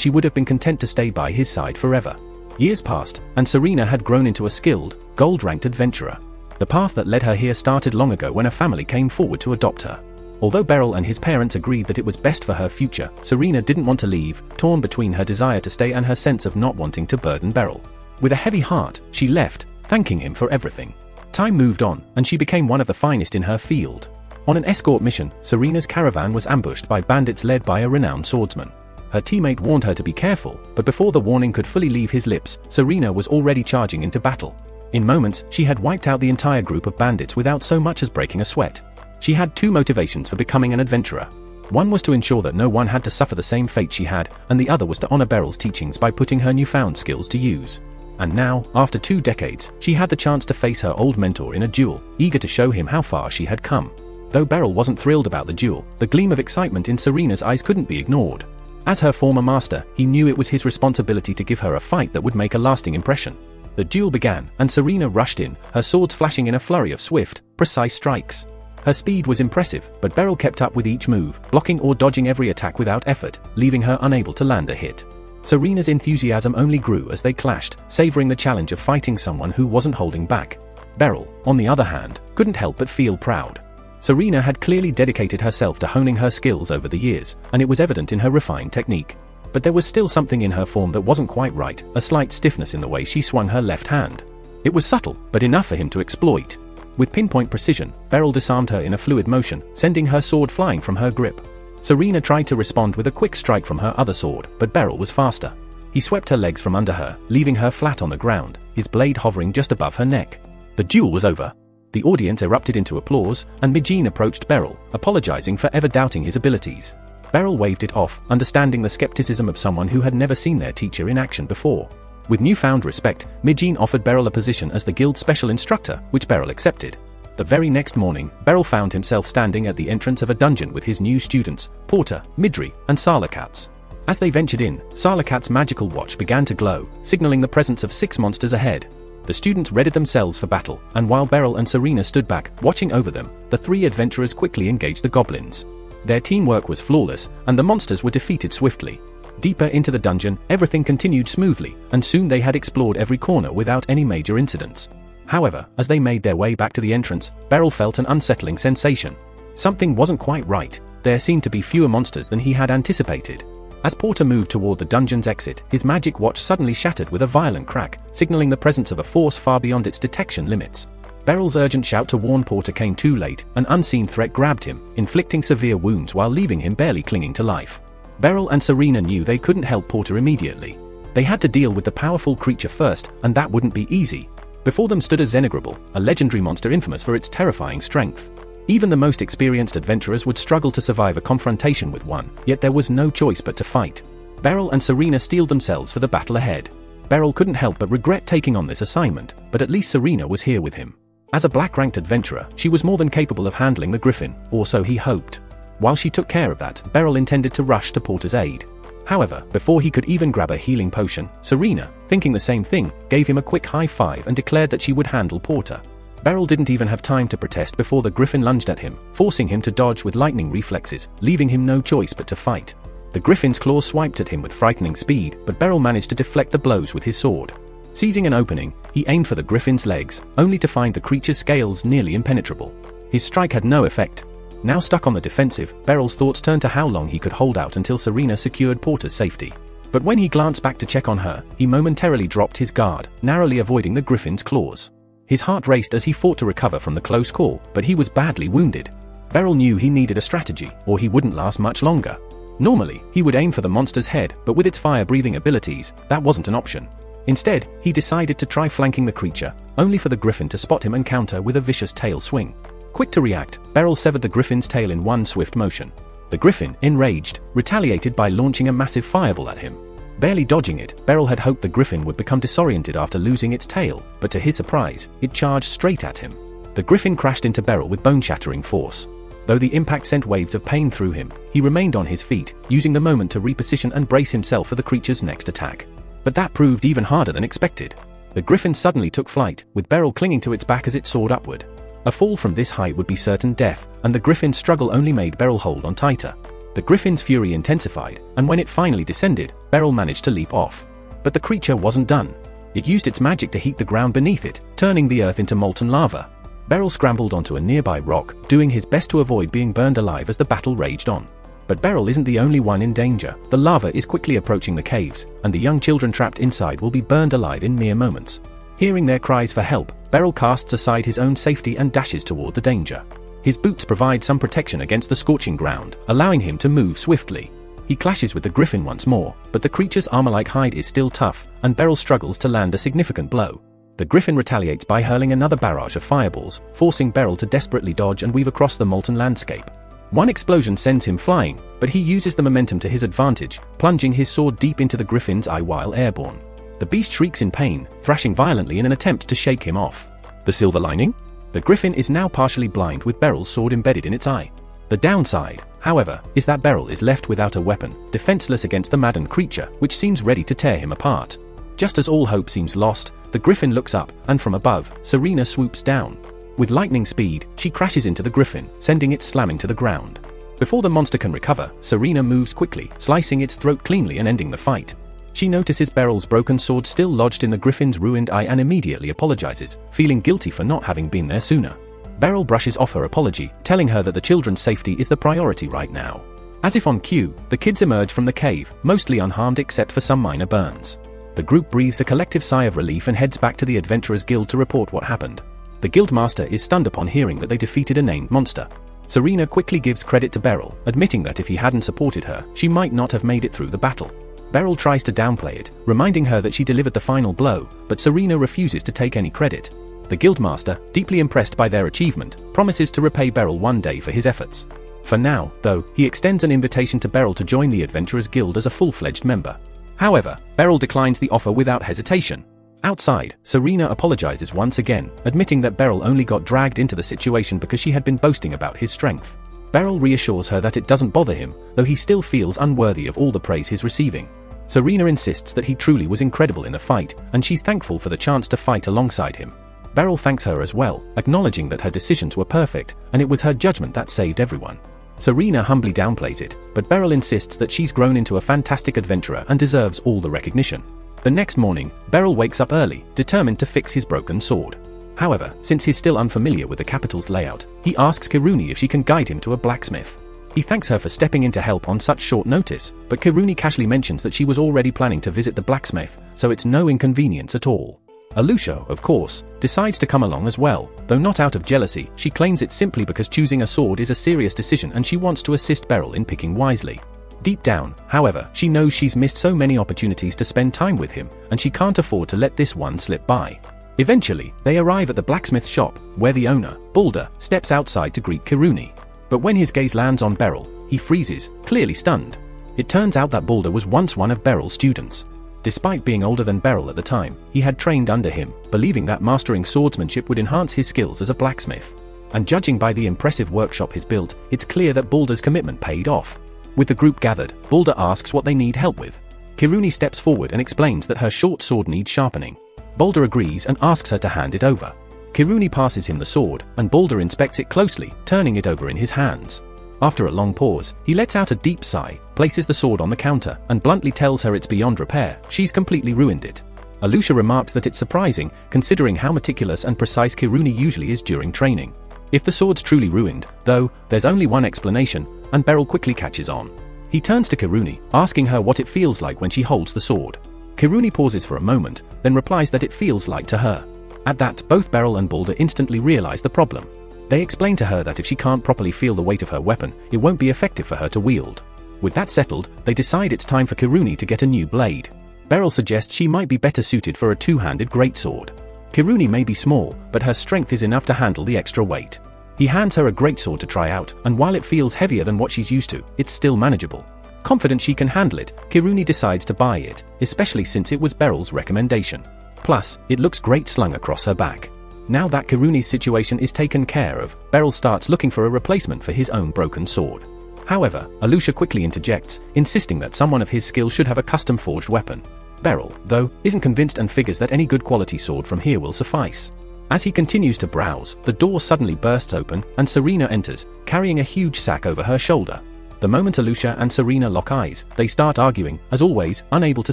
Speaker 1: she would have been content to stay by his side forever. Years passed, and Serena had grown into a skilled, gold-ranked adventurer. The path that led her here started long ago when a family came forward to adopt her. Although Beryl and his parents agreed that it was best for her future, Serena didn't want to leave, torn between her desire to stay and her sense of not wanting to burden Beryl. With a heavy heart, she left, thanking him for everything. Time moved on, and she became one of the finest in her field. On an escort mission, Serena's caravan was ambushed by bandits led by a renowned swordsman. Her teammate warned her to be careful, but before the warning could fully leave his lips, Serena was already charging into battle. In moments, she had wiped out the entire group of bandits without so much as breaking a sweat. She had two motivations for becoming an adventurer. One was to ensure that no one had to suffer the same fate she had, and the other was to honor Beryl's teachings by putting her newfound skills to use. And now, after 2 decades, she had the chance to face her old mentor in a duel, eager to show him how far she had come. Though Beryl wasn't thrilled about the duel, the gleam of excitement in Serena's eyes couldn't be ignored. As her former master, he knew it was his responsibility to give her a fight that would make a lasting impression. The duel began, and Serena rushed in, her swords flashing in a flurry of swift, precise strikes. Her speed was impressive, but Beryl kept up with each move, blocking or dodging every attack without effort, leaving her unable to land a hit. Serena's enthusiasm only grew as they clashed, savoring the challenge of fighting someone who wasn't holding back. Beryl, on the other hand, couldn't help but feel proud. Serena had clearly dedicated herself to honing her skills over the years, and it was evident in her refined technique. But there was still something in her form that wasn't quite right, a slight stiffness in the way she swung her left hand. It was subtle, but enough for him to exploit. With pinpoint precision, Beryl disarmed her in a fluid motion, sending her sword flying from her grip. Serena tried to respond with a quick strike from her other sword, but Beryl was faster. He swept her legs from under her, leaving her flat on the ground, his blade hovering just above her neck. The duel was over. The audience erupted into applause, and Mijin approached Beryl, apologizing for ever doubting his abilities. Beryl waved it off, understanding the skepticism of someone who had never seen their teacher in action before. With newfound respect, Mijin offered Beryl a position as the guild's special instructor, which Beryl accepted. The very next morning, Beryl found himself standing at the entrance of a dungeon with his new students, Porter, Midri, and Sarlacats. As they ventured in, Sarlacat's magical watch began to glow, signaling the presence of 6 monsters ahead. The students readied themselves for battle, and while Beryl and Serena stood back, watching over them, the 3 adventurers quickly engaged the goblins. Their teamwork was flawless, and the monsters were defeated swiftly. Deeper into the dungeon, everything continued smoothly, and soon they had explored every corner without any major incidents. However, as they made their way back to the entrance, Beryl felt an unsettling sensation. Something wasn't quite right. There seemed to be fewer monsters than he had anticipated. As Porter moved toward the dungeon's exit, his magic watch suddenly shattered with a violent crack, signaling the presence of a force far beyond its detection limits. Beryl's urgent shout to warn Porter came too late. An unseen threat grabbed him, inflicting severe wounds while leaving him barely clinging to life. Beryl and Serena knew they couldn't help Porter immediately. They had to deal with the powerful creature first, and that wouldn't be easy. Before them stood a Xenograbil, a legendary monster infamous for its terrifying strength. Even the most experienced adventurers would struggle to survive a confrontation with one, yet there was no choice but to fight. Beryl and Serena steeled themselves for the battle ahead. Beryl couldn't help but regret taking on this assignment, but at least Serena was here with him. As a black-ranked adventurer, she was more than capable of handling the griffin, or so he hoped. While she took care of that, Beryl intended to rush to Porter's aid. However, before he could even grab a healing potion, Serena, thinking the same thing, gave him a quick high five and declared that she would handle Porter. Beryl didn't even have time to protest before the griffin lunged at him, forcing him to dodge with lightning reflexes, leaving him no choice but to fight. The griffin's claws swiped at him with frightening speed, but Beryl managed to deflect the blows with his sword. Seizing an opening, he aimed for the griffin's legs, only to find the creature's scales nearly impenetrable. His strike had no effect. Now stuck on the defensive, Beryl's thoughts turned to how long he could hold out until Serena secured Porter's safety. But when he glanced back to check on her, he momentarily dropped his guard, narrowly avoiding the griffin's claws. His heart raced as he fought to recover from the close call, but he was badly wounded. Beryl knew he needed a strategy, or he wouldn't last much longer. Normally, he would aim for the monster's head, but with its fire-breathing abilities, that wasn't an option. Instead, he decided to try flanking the creature, only for the griffin to spot him and counter with a vicious tail swing. Quick to react, Beryl severed the griffin's tail in one swift motion. The griffin, enraged, retaliated by launching a massive fireball at him. Barely dodging it, Beryl had hoped the griffin would become disoriented after losing its tail, but to his surprise, it charged straight at him. The griffin crashed into Beryl with bone-shattering force. Though the impact sent waves of pain through him, he remained on his feet, using the moment to reposition and brace himself for the creature's next attack. But that proved even harder than expected. The griffin suddenly took flight, with Beryl clinging to its back as it soared upward. A fall from this height would be certain death, and the griffin's struggle only made Beryl hold on tighter. The griffin's fury intensified, and when it finally descended, Beryl managed to leap off. But the creature wasn't done. It used its magic to heat the ground beneath it, turning the earth into molten lava. Beryl scrambled onto a nearby rock, doing his best to avoid being burned alive as the battle raged on. But Beryl isn't the only one in danger. The lava is quickly approaching the caves, and the young children trapped inside will be burned alive in mere moments. Hearing their cries for help, Beryl casts aside his own safety and dashes toward the danger. His boots provide some protection against the scorching ground, allowing him to move swiftly. He clashes with the griffin once more, but the creature's armor-like hide is still tough, and Beryl struggles to land a significant blow. The griffin retaliates by hurling another barrage of fireballs, forcing Beryl to desperately dodge and weave across the molten landscape. One explosion sends him flying, but he uses the momentum to his advantage, plunging his sword deep into the griffin's eye while airborne. The beast shrieks in pain, thrashing violently in an attempt to shake him off. The silver lining? The griffin is now partially blind with Beryl's sword embedded in its eye. The downside, however, is that Beryl is left without a weapon, defenseless against the maddened creature, which seems ready to tear him apart. Just as all hope seems lost, the griffin looks up, and from above, Serena swoops down. With lightning speed, she crashes into the griffin, sending it slamming to the ground. Before the monster can recover, Serena moves quickly, slicing its throat cleanly and ending the fight. She notices Beryl's broken sword still lodged in the griffin's ruined eye and immediately apologizes, feeling guilty for not having been there sooner. Beryl brushes off her apology, telling her that the children's safety is the priority right now. As if on cue, the kids emerge from the cave, mostly unharmed except for some minor burns. The group breathes a collective sigh of relief and heads back to the Adventurers Guild to report what happened. The Guildmaster is stunned upon hearing that they defeated a named monster. Serena quickly gives credit to Beryl, admitting that if he hadn't supported her, she might not have made it through the battle. Beryl tries to downplay it, reminding her that she delivered the final blow, but Serena refuses to take any credit. The Guildmaster, deeply impressed by their achievement, promises to repay Beryl one day for his efforts. For now, though, he extends an invitation to Beryl to join the Adventurers Guild as a full-fledged member. However, Beryl declines the offer without hesitation. Outside, Serena apologizes once again, admitting that Beryl only got dragged into the situation because she had been boasting about his strength. Beryl reassures her that it doesn't bother him, though he still feels unworthy of all the praise he's receiving. Serena insists that he truly was incredible in the fight, and she's thankful for the chance to fight alongside him. Beryl thanks her as well, acknowledging that her decisions were perfect, and it was her judgment that saved everyone. Serena humbly downplays it, but Beryl insists that she's grown into a fantastic adventurer and deserves all the recognition. The next morning, Beryl wakes up early, determined to fix his broken sword. However, since he's still unfamiliar with the capital's layout, he asks Kiruni if she can guide him to a blacksmith. He thanks her for stepping in to help on such short notice, but Kiruni casually mentions that she was already planning to visit the blacksmith, so it's no inconvenience at all. Alusha, of course, decides to come along as well, though not out of jealousy. She claims it simply because choosing a sword is a serious decision and she wants to assist Beryl in picking wisely. Deep down, however, she knows she's missed so many opportunities to spend time with him, and she can't afford to let this one slip by. Eventually, they arrive at the blacksmith shop, where the owner, Balder, steps outside to greet Kiruni. But when his gaze lands on Beryl, he freezes, clearly stunned. It turns out that Balder was once one of Beryl's students. Despite being older than Beryl at the time, he had trained under him, believing that mastering swordsmanship would enhance his skills as a blacksmith. And judging by the impressive workshop he's built, it's clear that Balder's commitment paid off. With the group gathered, Balder asks what they need help with. Kiruni steps forward and explains that her short sword needs sharpening. Balder agrees and asks her to hand it over. Kiruni passes him the sword, and Balder inspects it closely, turning it over in his hands. After a long pause, he lets out a deep sigh, places the sword on the counter, and bluntly tells her it's beyond repair. She's completely ruined it. Alusha remarks that it's surprising, considering how meticulous and precise Kiruni usually is during training. If the sword's truly ruined, though, there's only one explanation, and Beryl quickly catches on. He turns to Kiruni, asking her what it feels like when she holds the sword. Kiruni pauses for a moment, then replies that it feels light to her. At that, both Beryl and Balder instantly realize the problem. They explain to her that if she can't properly feel the weight of her weapon, it won't be effective for her to wield. With that settled, they decide it's time for Kiruni to get a new blade. Beryl suggests she might be better suited for a two-handed greatsword. Kiruni may be small, but her strength is enough to handle the extra weight. He hands her a greatsword to try out, and while it feels heavier than what she's used to, it's still manageable. Confident she can handle it, Kiruni decides to buy it, especially since it was Beryl's recommendation. Plus, it looks great slung across her back. Now that Kiruni's situation is taken care of, Beryl starts looking for a replacement for his own broken sword. However, Alusha quickly interjects, insisting that someone of his skill should have a custom-forged weapon. Beryl, though, isn't convinced and figures that any good quality sword from here will suffice. As he continues to browse, the door suddenly bursts open, and Serena enters, carrying a huge sack over her shoulder. The moment Alusha and Serena lock eyes, they start arguing, as always, unable to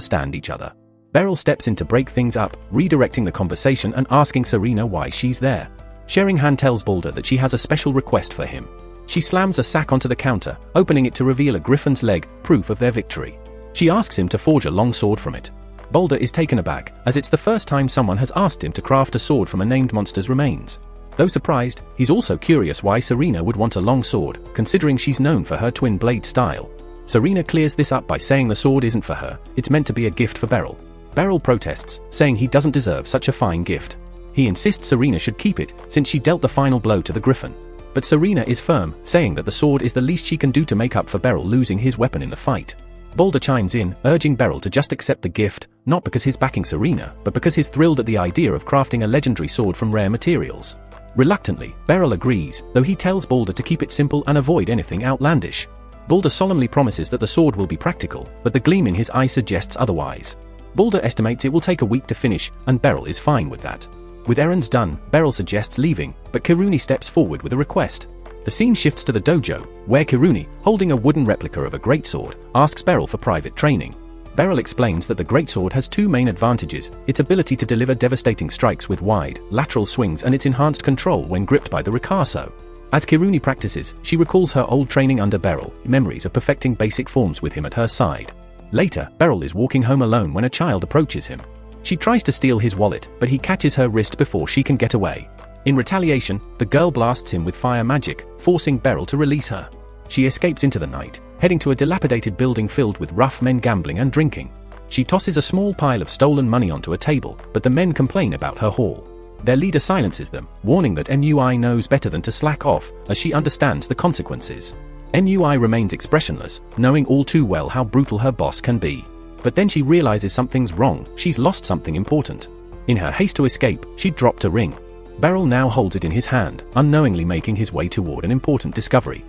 Speaker 1: stand each other. Beryl steps in to break things up, redirecting the conversation and asking Serena why she's there. Sheringhand tells Balder that she has a special request for him. She slams a sack onto the counter, opening it to reveal a griffin's leg, proof of their victory. She asks him to forge a long sword from it. Balder is taken aback, as it's the first time someone has asked him to craft a sword from a named monster's remains. Though surprised, he's also curious why Serena would want a long sword, considering she's known for her twin blade style. Serena clears this up by saying the sword isn't for her, it's meant to be a gift for Beryl. Beryl protests, saying he doesn't deserve such a fine gift. He insists Serena should keep it, since she dealt the final blow to the griffin. But Serena is firm, saying that the sword is the least she can do to make up for Beryl losing his weapon in the fight. Balder chimes in, urging Beryl to just accept the gift, not because he's backing Serena, but because he's thrilled at the idea of crafting a legendary sword from rare materials. Reluctantly, Beryl agrees, though he tells Balder to keep it simple and avoid anything outlandish. Balder solemnly promises that the sword will be practical, but the gleam in his eye suggests otherwise. Balder estimates it will take a week to finish, and Beryl is fine with that. With errands done, Beryl suggests leaving, but Kiruni steps forward with a request. The scene shifts to the dojo, where Kiruni, holding a wooden replica of a greatsword, asks Beryl for private training. Beryl explains that the greatsword has two main advantages: its ability to deliver devastating strikes with wide, lateral swings and its enhanced control when gripped by the ricasso. As Kiruni practices, she recalls her old training under Beryl, memories of perfecting basic forms with him at her side. Later, Beryl is walking home alone when a child approaches him. She tries to steal his wallet, but he catches her wrist before she can get away. In retaliation, the girl blasts him with fire magic, forcing Beryl to release her. She escapes into the night, heading to a dilapidated building filled with rough men gambling and drinking. She tosses a small pile of stolen money onto a table, but the men complain about her haul. Their leader silences them, warning that MUI knows better than to slack off, as she understands the consequences. MUI remains expressionless, knowing all too well how brutal her boss can be. But then she realizes something's wrong, she's lost something important. In her haste to escape, she dropped a ring. Beryl now holds it in his hand, unknowingly making his way toward an important discovery.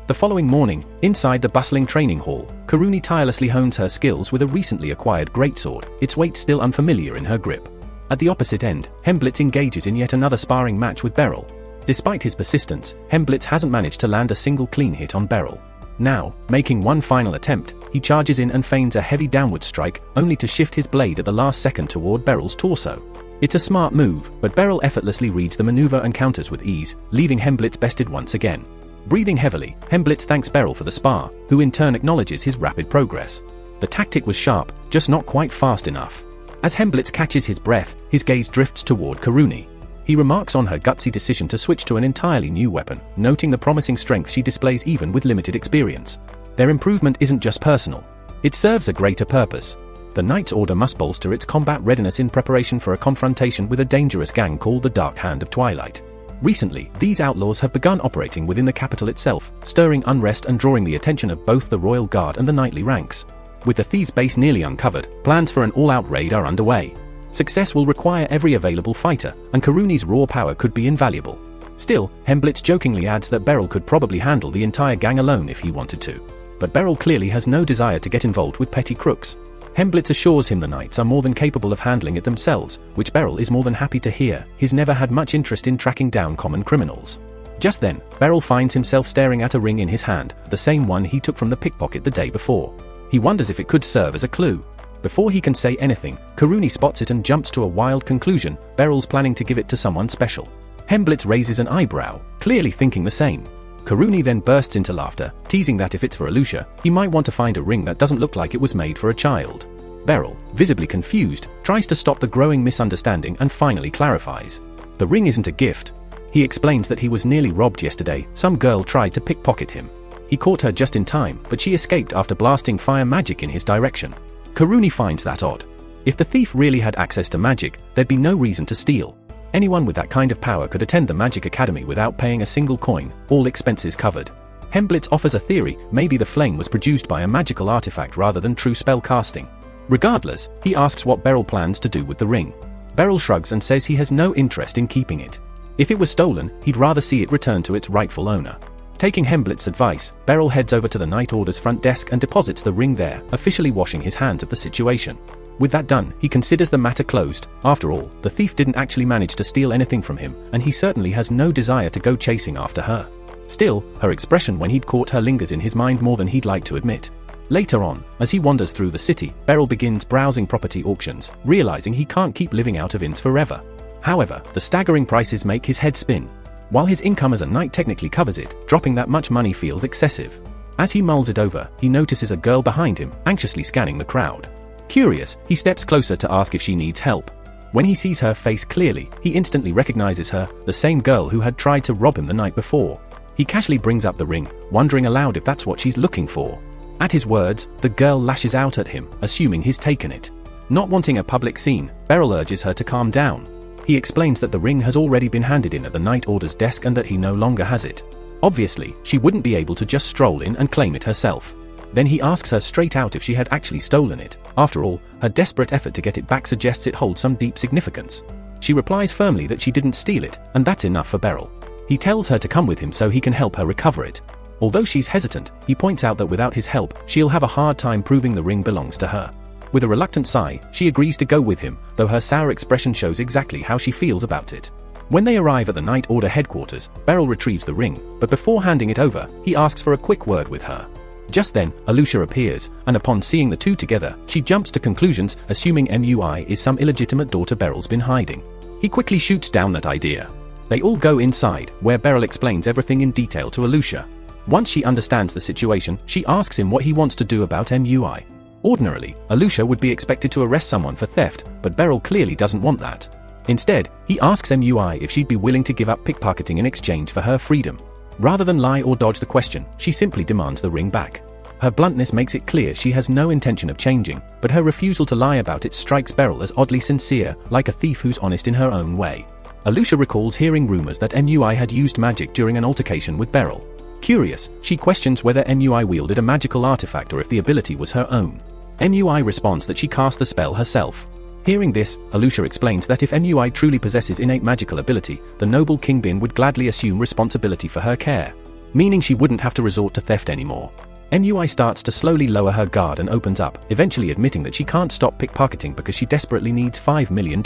Speaker 1: The following morning, inside the bustling training hall, Kiruni tirelessly hones her skills with a recently acquired greatsword, its weight still unfamiliar in her grip. At the opposite end, Hemblitz engages in yet another sparring match with Beryl. Despite his persistence, Hemblitz hasn't managed to land a single clean hit on Beryl. Now, making one final attempt, he charges in and feigns a heavy downward strike, only to shift his blade at the last second toward Beryl's torso. It's a smart move, but Beryl effortlessly reads the maneuver and counters with ease, leaving Hemblitz bested once again. Breathing heavily, Hemblitz thanks Beryl for the spar, who in turn acknowledges his rapid progress. The tactic was sharp, just not quite fast enough. As Hemblitz catches his breath, his gaze drifts toward Kiruni. He remarks on her gutsy decision to switch to an entirely new weapon, noting the promising strength she displays even with limited experience. Their improvement isn't just personal. It serves a greater purpose. The Knight's Order must bolster its combat readiness in preparation for a confrontation with a dangerous gang called the Dark Hand of Twilight. Recently, these outlaws have begun operating within the capital itself, stirring unrest and drawing the attention of both the Royal Guard and the knightly ranks. With the thieves' base nearly uncovered, plans for an all-out raid are underway. Success will require every available fighter, and Kiruni's raw power could be invaluable. Still, Hemblitz jokingly adds that Beryl could probably handle the entire gang alone if he wanted to. But Beryl clearly has no desire to get involved with petty crooks. Hemblitz assures him the knights are more than capable of handling it themselves, which Beryl is more than happy to hear. He's never had much interest in tracking down common criminals. Just then, Beryl finds himself staring at a ring in his hand, the same one he took from the pickpocket the day before. He wonders if it could serve as a clue. Before he can say anything, Kiruni spots it and jumps to a wild conclusion: Beryl's planning to give it to someone special. Hemblitz raises an eyebrow, clearly thinking the same. Kiruni then bursts into laughter, teasing that if it's for Alusha, he might want to find a ring that doesn't look like it was made for a child. Beryl, visibly confused, tries to stop the growing misunderstanding and finally clarifies. The ring isn't a gift. He explains that he was nearly robbed yesterday. Some girl tried to pickpocket him. He caught her just in time, but she escaped after blasting fire magic in his direction. Kiruni finds that odd. If the thief really had access to magic, there'd be no reason to steal. Anyone with that kind of power could attend the Magic Academy without paying a single coin, all expenses covered. Hemblitz offers a theory: maybe the flame was produced by a magical artifact rather than true spell casting. Regardless, he asks what Beryl plans to do with the ring. Beryl shrugs and says he has no interest in keeping it. If it was stolen, he'd rather see it returned to its rightful owner. Taking Hemblitz's advice, Beryl heads over to the Knight Order's front desk and deposits the ring there, officially washing his hands of the situation. With that done, he considers the matter closed. After all, the thief didn't actually manage to steal anything from him, and he certainly has no desire to go chasing after her. Still, her expression when he'd caught her lingers in his mind more than he'd like to admit. Later on, as he wanders through the city, Beryl begins browsing property auctions, realizing he can't keep living out of inns forever. However, the staggering prices make his head spin. While his income as a knight technically covers it, dropping that much money feels excessive. As he mulls it over, he notices a girl behind him, anxiously scanning the crowd. Curious, he steps closer to ask if she needs help. When he sees her face clearly, he instantly recognizes her, the same girl who had tried to rob him the night before. He casually brings up the ring, wondering aloud if that's what she's looking for. At his words, the girl lashes out at him, assuming he's taken it. Not wanting a public scene, Beryl urges her to calm down. He explains that the ring has already been handed in at the Knight Order's desk and that he no longer has it. Obviously, she wouldn't be able to just stroll in and claim it herself. Then he asks her straight out if she had actually stolen it. After all, her desperate effort to get it back suggests it holds some deep significance. She replies firmly that she didn't steal it, and that's enough for Beryl. He tells her to come with him so he can help her recover it. Although she's hesitant, he points out that without his help, she'll have a hard time proving the ring belongs to her. With a reluctant sigh, she agrees to go with him, though her sour expression shows exactly how she feels about it. When they arrive at the Knight Order headquarters, Beryl retrieves the ring, but before handing it over, he asks for a quick word with her. Just then, Alusha appears, and upon seeing the two together, she jumps to conclusions, assuming MUI is some illegitimate daughter Beryl's been hiding. He quickly shoots down that idea. They all go inside, where Beryl explains everything in detail to Alusha. Once she understands the situation, she asks him what he wants to do about MUI. Ordinarily, Alusha would be expected to arrest someone for theft, but Beryl clearly doesn't want that. Instead, he asks MUI if she'd be willing to give up pickpocketing in exchange for her freedom. Rather than lie or dodge the question, she simply demands the ring back. Her bluntness makes it clear she has no intention of changing, but her refusal to lie about it strikes Beryl as oddly sincere, like a thief who's honest in her own way. Alusha recalls hearing rumors that MUI had used magic during an altercation with Beryl. Curious, she questions whether MUI wielded a magical artifact or if the ability was her own. MUI responds that she cast the spell herself. Hearing this, Alusha explains that if MUI truly possesses innate magical ability, the noble Kingbin would gladly assume responsibility for her care, meaning she wouldn't have to resort to theft anymore. MUI starts to slowly lower her guard and opens up, eventually admitting that she can't stop pickpocketing because she desperately needs $5 million.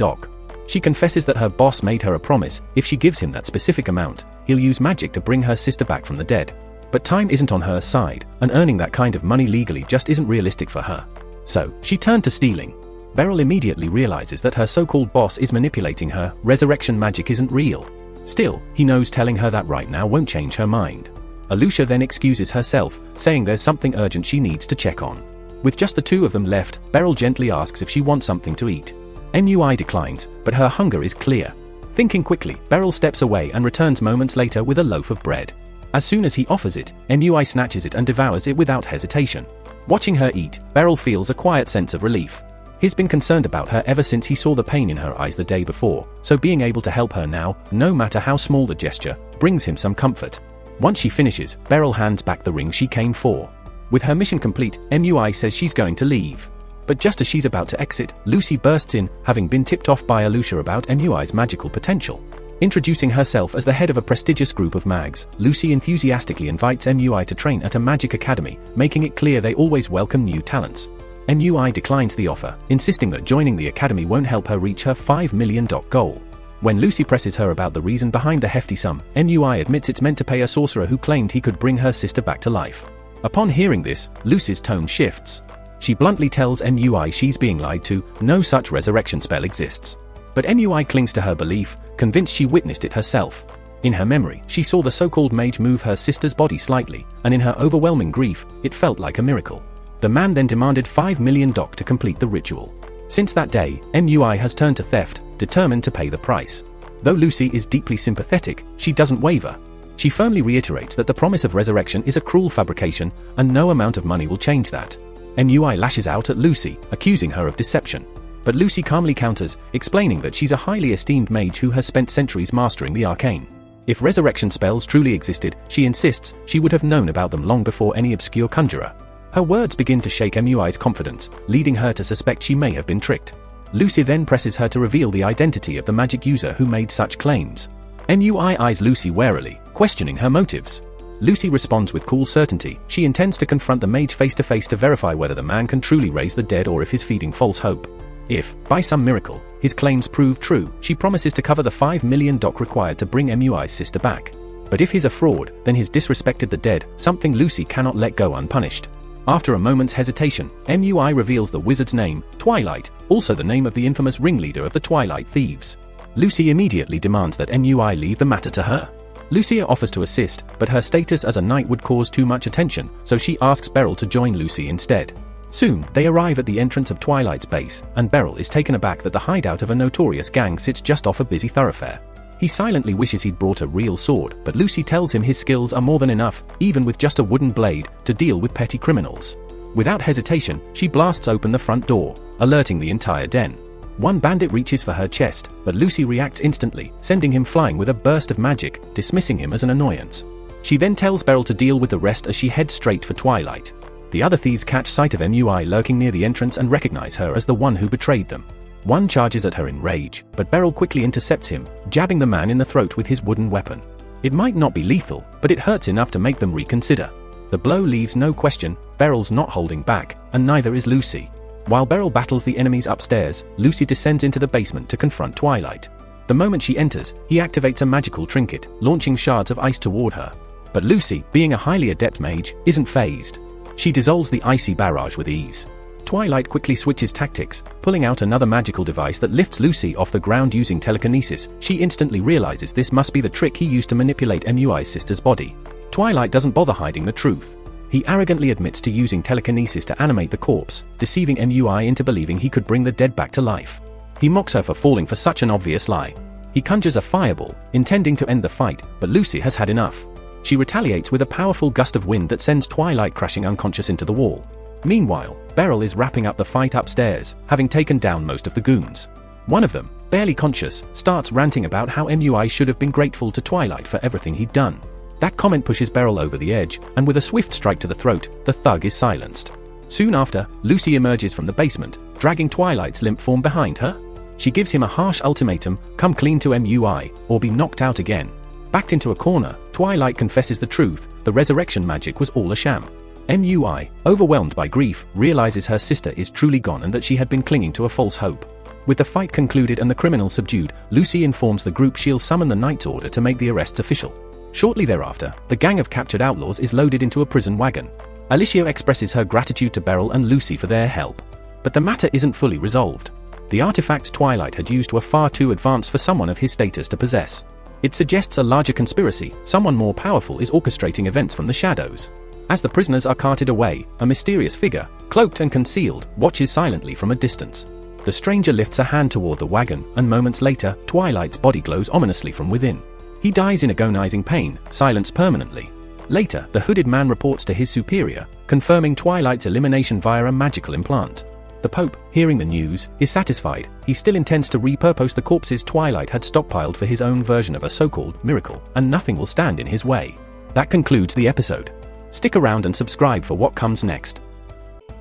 Speaker 1: She confesses that her boss made her a promise: if she gives him that specific amount, he'll use magic to bring her sister back from the dead. But time isn't on her side, and earning that kind of money legally just isn't realistic for her. So, she turned to stealing. Beryl immediately realizes that her so-called boss is manipulating her. Resurrection magic isn't real. Still, he knows telling her that right now won't change her mind. Alusha then excuses herself, saying there's something urgent she needs to check on. With just the two of them left, Beryl gently asks if she wants something to eat. MUI declines, but her hunger is clear. Thinking quickly, Beryl steps away and returns moments later with a loaf of bread. As soon as he offers it, MUI snatches it and devours it without hesitation. Watching her eat, Beryl feels a quiet sense of relief. He's been concerned about her ever since he saw the pain in her eyes the day before, so being able to help her now, no matter how small the gesture, brings him some comfort. Once she finishes, Beryl hands back the ring she came for. With her mission complete, MUI says she's going to leave. But just as she's about to exit, Lucy bursts in, having been tipped off by Alusha about MUI's magical potential. Introducing herself as the head of a prestigious group of mags, Lucy enthusiastically invites MUI to train at a magic academy, making it clear they always welcome new talents. MUI declines the offer, insisting that joining the academy won't help her reach her $5 million goal. When Lucy presses her about the reason behind the hefty sum, MUI admits it's meant to pay a sorcerer who claimed he could bring her sister back to life. Upon hearing this, Lucy's tone shifts. She bluntly tells MUI she's being lied to, no such resurrection spell exists. But MUI clings to her belief, convinced she witnessed it herself. In her memory, she saw the so-called mage move her sister's body slightly, and in her overwhelming grief, it felt like a miracle. The man then demanded $5 million to complete the ritual. Since that day, MUI has turned to theft, determined to pay the price. Though Lucy is deeply sympathetic, she doesn't waver. She firmly reiterates that the promise of resurrection is a cruel fabrication, and no amount of money will change that. MUI lashes out at Lucy, accusing her of deception. But Lucy calmly counters, explaining that she's a highly esteemed mage who has spent centuries mastering the arcane. If resurrection spells truly existed, she insists, she would have known about them long before any obscure conjurer. Her words begin to shake MUI's confidence, leading her to suspect she may have been tricked. Lucy then presses her to reveal the identity of the magic user who made such claims. MUI eyes Lucy warily, questioning her motives. Lucy responds with cool certainty. She intends to confront the mage face to face to verify whether the man can truly raise the dead or if he's feeding false hope. If, by some miracle, his claims prove true, she promises to cover the $5 million required to bring MUI's sister back. But if he's a fraud, then he's disrespected the dead, something Lucy cannot let go unpunished. After a moment's hesitation, MUI reveals the wizard's name, Twilight, also the name of the infamous ringleader of the Twilight Thieves. Lucy immediately demands that MUI leave the matter to her. Lucia offers to assist, but her status as a knight would cause too much attention, so she asks Beryl to join Lucy instead. Soon, they arrive at the entrance of Twilight's base, and Beryl is taken aback that the hideout of a notorious gang sits just off a busy thoroughfare. He silently wishes he'd brought a real sword, but Lucy tells him his skills are more than enough, even with just a wooden blade, to deal with petty criminals. Without hesitation, she blasts open the front door, alerting the entire den. One bandit reaches for her chest, but Lucy reacts instantly, sending him flying with a burst of magic, dismissing him as an annoyance. She then tells Beryl to deal with the rest as she heads straight for Twilight. The other thieves catch sight of MUI lurking near the entrance and recognize her as the one who betrayed them. One charges at her in rage, but Beryl quickly intercepts him, jabbing the man in the throat with his wooden weapon. It might not be lethal, but it hurts enough to make them reconsider. The blow leaves no question, Beryl's not holding back, and neither is Lucy. While Beryl battles the enemies upstairs, Lucy descends into the basement to confront Twilight. The moment she enters, he activates a magical trinket, launching shards of ice toward her. But Lucy, being a highly adept mage, isn't fazed. She dissolves the icy barrage with ease. Twilight quickly switches tactics, pulling out another magical device that lifts Lucy off the ground using telekinesis. She instantly realizes this must be the trick he used to manipulate MUI's sister's body. Twilight doesn't bother hiding the truth. He arrogantly admits to using telekinesis to animate the corpse, deceiving MUI into believing he could bring the dead back to life. He mocks her for falling for such an obvious lie. He conjures a fireball, intending to end the fight, but Lucy has had enough. She retaliates with a powerful gust of wind that sends Twilight crashing unconscious into the wall. Meanwhile, Beryl is wrapping up the fight upstairs, having taken down most of the goons. One of them, barely conscious, starts ranting about how MUI should have been grateful to Twilight for everything he'd done. That comment pushes Beryl over the edge, and with a swift strike to the throat, the thug is silenced. Soon after, Lucy emerges from the basement, dragging Twilight's limp form behind her. She gives him a harsh ultimatum, come clean to MUI, or be knocked out again. Backed into a corner, Twilight confesses the truth, the resurrection magic was all a sham. MUI, overwhelmed by grief, realizes her sister is truly gone and that she had been clinging to a false hope. With the fight concluded and the criminals subdued, Lucy informs the group she'll summon the Knight's Order to make the arrests official. Shortly thereafter, the gang of captured outlaws is loaded into a prison wagon. Alicia expresses her gratitude to Beryl and Lucy for their help. But the matter isn't fully resolved. The artifacts Twilight had used were far too advanced for someone of his status to possess. It suggests a larger conspiracy, someone more powerful is orchestrating events from the shadows. As the prisoners are carted away, a mysterious figure, cloaked and concealed, watches silently from a distance. The stranger lifts a hand toward the wagon, and moments later, Twilight's body glows ominously from within. He dies in agonizing pain, silenced permanently. Later, the hooded man reports to his superior, confirming Twilight's elimination via a magical implant. The Pope, hearing the news, is satisfied. He still intends to repurpose the corpses Twilight had stockpiled for his own version of a so-called miracle, and nothing will stand in his way. That concludes the episode. Stick around and subscribe for what comes next.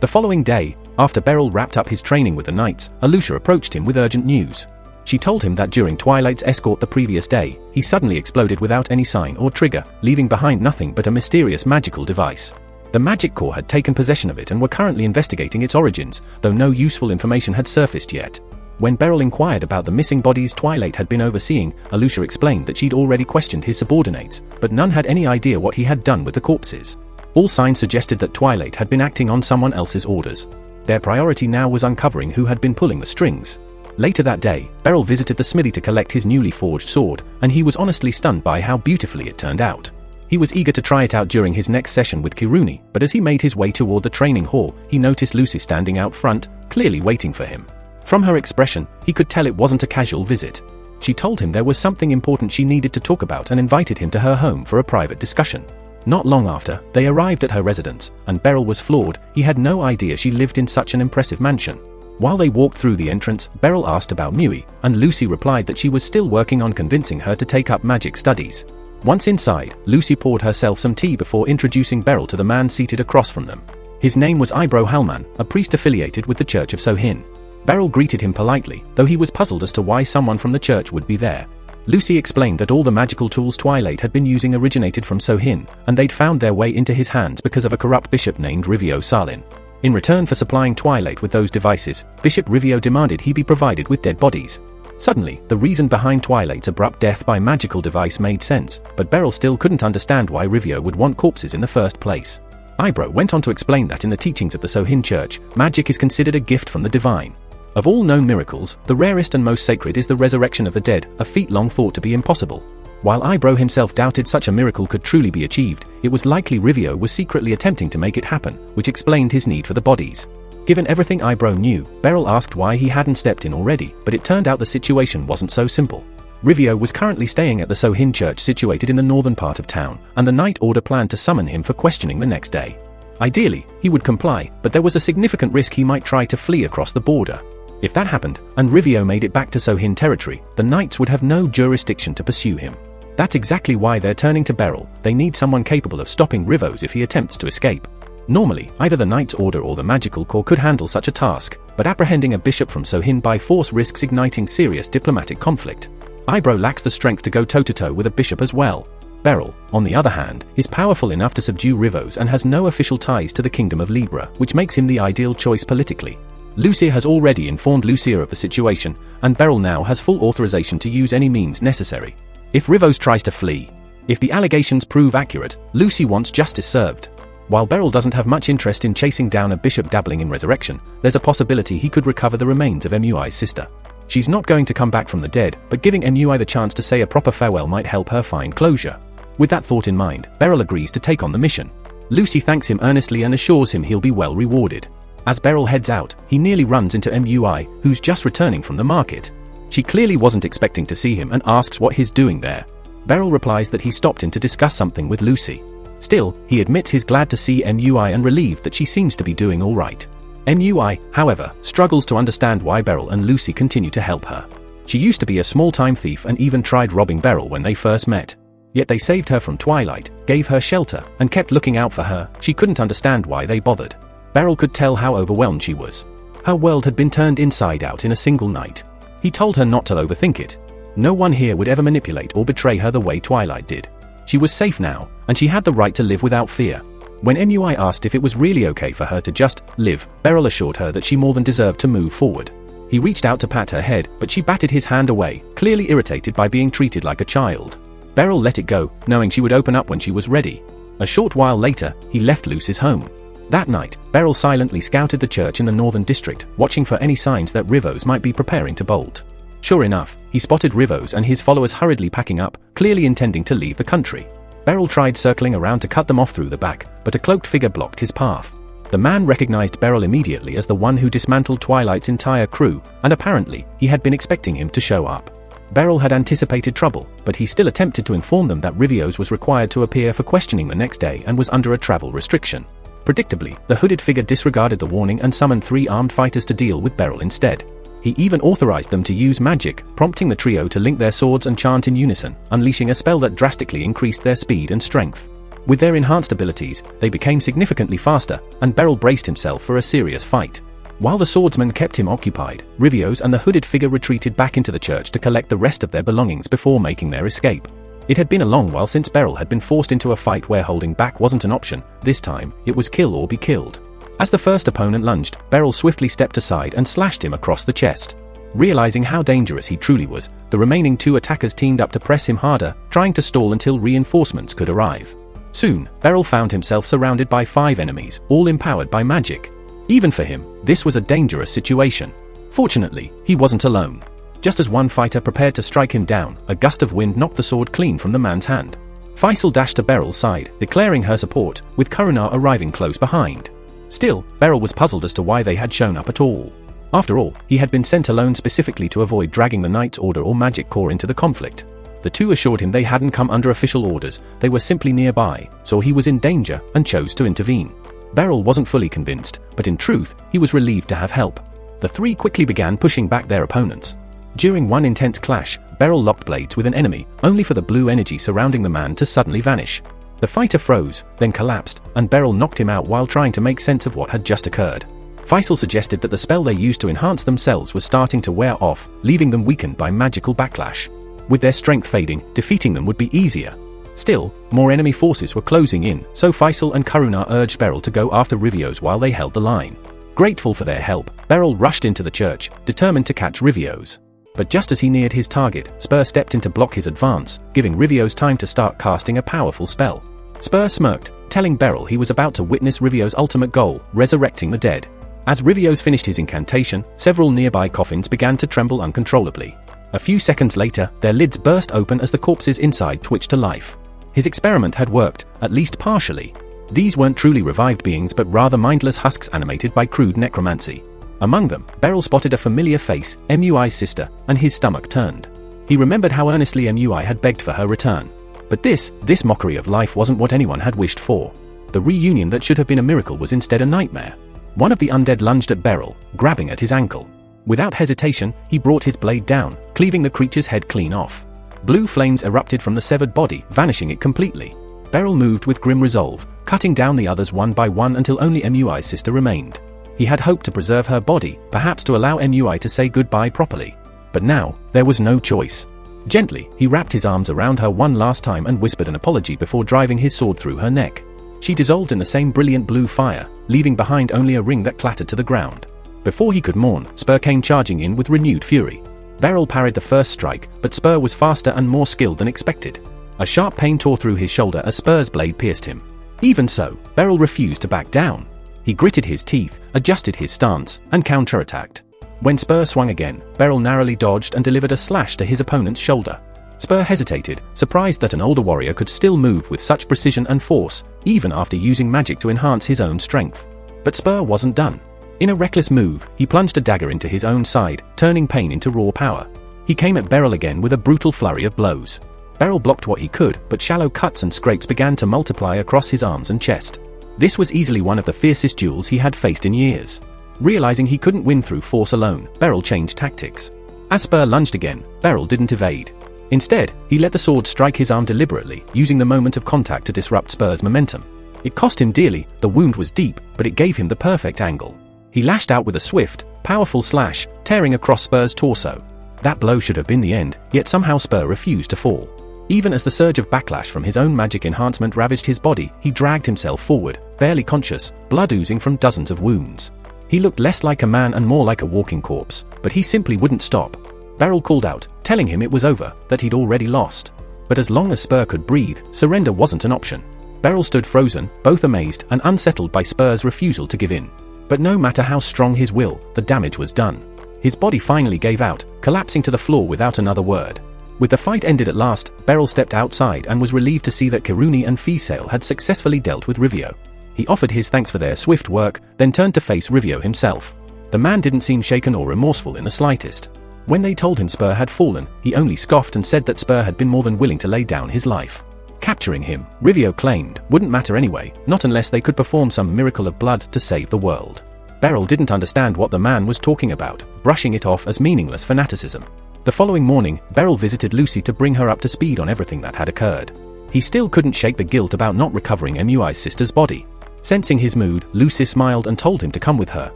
Speaker 1: The following day, after Beryl wrapped up his training with the Knights, Alicia approached him with urgent news. She told him that during Twilight's escort the previous day, he suddenly exploded without any sign or trigger, leaving behind nothing but a mysterious magical device. The Magic Corps had taken possession of it and were currently investigating its origins, though no useful information had surfaced yet. When Beryl inquired about the missing bodies Twilight had been overseeing, Alicia explained that she'd already questioned his subordinates, but none had any idea what he had done with the corpses. All signs suggested that Twilight had been acting on someone else's orders. Their priority now was uncovering who had been pulling the strings. Later that day, Beryl visited the smithy to collect his newly forged sword, and he was honestly stunned by how beautifully it turned out. He was eager to try it out during his next session with Kiruni, but as he made his way toward the training hall, he noticed Lucy standing out front, clearly waiting for him. From her expression, he could tell it wasn't a casual visit. She told him there was something important she needed to talk about and invited him to her home for a private discussion. Not long after, they arrived at her residence, and Beryl was floored. He had no idea she lived in such an impressive mansion. While they walked through the entrance, Beryl asked about Mui, and Lucy replied that she was still working on convincing her to take up magic studies. Once inside, Lucy poured herself some tea before introducing Beryl to the man seated across from them. His name was Eyebrow Halman, a priest affiliated with the Church of Sohin. Beryl greeted him politely, though he was puzzled as to why someone from the church would be there. Lucy explained that all the magical tools Twilight had been using originated from Sohin, and they'd found their way into his hands because of a corrupt bishop named Rivio Salin. In return for supplying Twilight with those devices, Bishop Rivio demanded he be provided with dead bodies. Suddenly, the reason behind Twilight's abrupt death by magical device made sense, but Beryl still couldn't understand why Rivio would want corpses in the first place. Eyebrow went on to explain that in the teachings of the Sohin Church, magic is considered a gift from the divine. Of all known miracles, the rarest and most sacred is the resurrection of the dead, a feat long thought to be impossible. While Eyebrow himself doubted such a miracle could truly be achieved, it was likely Rivio was secretly attempting to make it happen, which explained his need for the bodies. Given everything Eyebrow knew, Beryl asked why he hadn't stepped in already, but it turned out the situation wasn't so simple. Rivio was currently staying at the Sohin Church situated in the northern part of town, and the Night Order planned to summon him for questioning the next day. Ideally, he would comply, but there was a significant risk he might try to flee across the border. If that happened, and Rivio made it back to Sohin territory, the Knights would have no jurisdiction to pursue him. That's exactly why they're turning to Beryl. They need someone capable of stopping Rivos if he attempts to escape. Normally, either the Knights Order or the Magical Corps could handle such a task, but apprehending a bishop from Sohin by force risks igniting serious diplomatic conflict. Eyebrow lacks the strength to go toe-to-toe with a bishop as well. Beryl, on the other hand, is powerful enough to subdue Rivos and has no official ties to the Kingdom of Libra, which makes him the ideal choice politically. Lucia has already informed Lucia of the situation, and Beryl now has full authorization to use any means necessary. If Rivos tries to flee, if the allegations prove accurate, Lucy wants justice served. While Beryl doesn't have much interest in chasing down a bishop dabbling in resurrection, there's a possibility he could recover the remains of MUI's sister. She's not going to come back from the dead, but giving MUI the chance to say a proper farewell might help her find closure. With that thought in mind, Beryl agrees to take on the mission. Lucy thanks him earnestly and assures him he'll be well rewarded. As Beryl heads out, he nearly runs into MUI, who's just returning from the market. She clearly wasn't expecting to see him and asks what he's doing there. Beryl replies that he stopped in to discuss something with Lucy. Still, he admits he's glad to see MUI and relieved that she seems to be doing all right. MUI, however, struggles to understand why Beryl and Lucy continue to help her. She used to be a small-time thief and even tried robbing Beryl when they first met. Yet they saved her from Twilight, gave her shelter, and kept looking out for her. She couldn't understand why they bothered. Beryl could tell how overwhelmed she was. Her world had been turned inside out in a single night. He told her not to overthink it. No one here would ever manipulate or betray her the way Twilight did. She was safe now, and she had the right to live without fear. When MUI asked if it was really okay for her to just live, Beryl assured her that she more than deserved to move forward. He reached out to pat her head, but she batted his hand away, clearly irritated by being treated like a child. Beryl let it go, knowing she would open up when she was ready. A short while later, he left Lucy's home. That night, Beryl silently scouted the church in the northern district, watching for any signs that Rivos might be preparing to bolt. Sure enough, he spotted Rivos and his followers hurriedly packing up, clearly intending to leave the country. Beryl tried circling around to cut them off through the back, but a cloaked figure blocked his path. The man recognized Beryl immediately as the one who dismantled Twilight's entire crew, and apparently, he had been expecting him to show up. Beryl had anticipated trouble, but he still attempted to inform them that Rivios was required to appear for questioning the next day and was under a travel restriction. Predictably, the hooded figure disregarded the warning and summoned 3 armed fighters to deal with Beryl instead. He even authorized them to use magic, prompting the trio to link their swords and chant in unison, unleashing a spell that drastically increased their speed and strength. With their enhanced abilities, they became significantly faster, and Beryl braced himself for a serious fight. While the swordsman kept him occupied, Rivios and the hooded figure retreated back into the church to collect the rest of their belongings before making their escape. It had been a long while since Beryl had been forced into a fight where holding back wasn't an option. This time, it was kill or be killed. As the first opponent lunged, Beryl swiftly stepped aside and slashed him across the chest. Realizing how dangerous he truly was, the remaining 2 attackers teamed up to press him harder, trying to stall until reinforcements could arrive. Soon, Beryl found himself surrounded by 5 enemies, all empowered by magic. Even for him, this was a dangerous situation. Fortunately, he wasn't alone. Just as one fighter prepared to strike him down, a gust of wind knocked the sword clean from the man's hand. Faisal dashed to Beryl's side, declaring her support, with Karunar arriving close behind. Still, Beryl was puzzled as to why they had shown up at all. After all, he had been sent alone specifically to avoid dragging the Knights Order or Magic Corps into the conflict. The 2 assured him they hadn't come under official orders, they were simply nearby, so he was in danger and chose to intervene. Beryl wasn't fully convinced, but in truth, he was relieved to have help. The 3 quickly began pushing back their opponents. During one intense clash, Beryl locked blades with an enemy, only for the blue energy surrounding the man to suddenly vanish. The fighter froze, then collapsed, and Beryl knocked him out while trying to make sense of what had just occurred. Faisal suggested that the spell they used to enhance themselves was starting to wear off, leaving them weakened by magical backlash. With their strength fading, defeating them would be easier. Still, more enemy forces were closing in, so Faisal and Karuna urged Beryl to go after Rivios while they held the line. Grateful for their help, Beryl rushed into the church, determined to catch Rivios. But just as he neared his target, Spur stepped in to block his advance, giving Rivios time to start casting a powerful spell. Spur smirked, telling Beryl he was about to witness Rivios' ultimate goal, resurrecting the dead. As Rivios finished his incantation, several nearby coffins began to tremble uncontrollably. A few seconds later, their lids burst open as the corpses inside twitched to life. His experiment had worked, at least partially. These weren't truly revived beings but rather mindless husks animated by crude necromancy. Among them, Beryl spotted a familiar face, MUI's sister, and his stomach turned. He remembered how earnestly MUI had begged for her return. But this mockery of life wasn't what anyone had wished for. The reunion that should have been a miracle was instead a nightmare. One of the undead lunged at Beryl, grabbing at his ankle. Without hesitation, he brought his blade down, cleaving the creature's head clean off. Blue flames erupted from the severed body, vanishing it completely. Beryl moved with grim resolve, cutting down the others one by one until only MUI's sister remained. He had hoped to preserve her body, perhaps to allow MUI to say goodbye properly. But now, there was no choice. Gently, he wrapped his arms around her one last time and whispered an apology before driving his sword through her neck. She dissolved in the same brilliant blue fire, leaving behind only a ring that clattered to the ground. Before he could mourn, Spur came charging in with renewed fury. Beryl parried the first strike, but Spur was faster and more skilled than expected. A sharp pain tore through his shoulder as Spur's blade pierced him. Even so, Beryl refused to back down. He gritted his teeth, adjusted his stance, and counterattacked. When Spur swung again, Beryl narrowly dodged and delivered a slash to his opponent's shoulder. Spur hesitated, surprised that an older warrior could still move with such precision and force, even after using magic to enhance his own strength. But Spur wasn't done. In a reckless move, he plunged a dagger into his own side, turning pain into raw power. He came at Beryl again with a brutal flurry of blows. Beryl blocked what he could, but shallow cuts and scrapes began to multiply across his arms and chest. This was easily one of the fiercest duels he had faced in years. Realizing he couldn't win through force alone, Beryl changed tactics. As Spur lunged again, Beryl didn't evade. Instead, he let the sword strike his arm deliberately, using the moment of contact to disrupt Spur's momentum. It cost him dearly, the wound was deep, but it gave him the perfect angle. He lashed out with a swift, powerful slash, tearing across Spur's torso. That blow should have been the end, yet somehow Spur refused to fall. Even as the surge of backlash from his own magic enhancement ravaged his body, he dragged himself forward, barely conscious, blood oozing from dozens of wounds. He looked less like a man and more like a walking corpse, but he simply wouldn't stop. Beryl called out, telling him it was over, that he'd already lost. But as long as Spur could breathe, surrender wasn't an option. Beryl stood frozen, both amazed and unsettled by Spur's refusal to give in. But no matter how strong his will, the damage was done. His body finally gave out, collapsing to the floor without another word. With the fight ended at last, Beryl stepped outside and was relieved to see that Kiruni and Fisail had successfully dealt with Rivio. He offered his thanks for their swift work, then turned to face Rivio himself. The man didn't seem shaken or remorseful in the slightest. When they told him Spur had fallen, he only scoffed and said that Spur had been more than willing to lay down his life. Capturing him, Rivio claimed, wouldn't matter anyway, not unless they could perform some miracle of blood to save the world. Beryl didn't understand what the man was talking about, brushing it off as meaningless fanaticism. The following morning, Beryl visited Lucy to bring her up to speed on everything that had occurred. He still couldn't shake the guilt about not recovering MUI's sister's body. Sensing his mood, Lucy smiled and told him to come with her,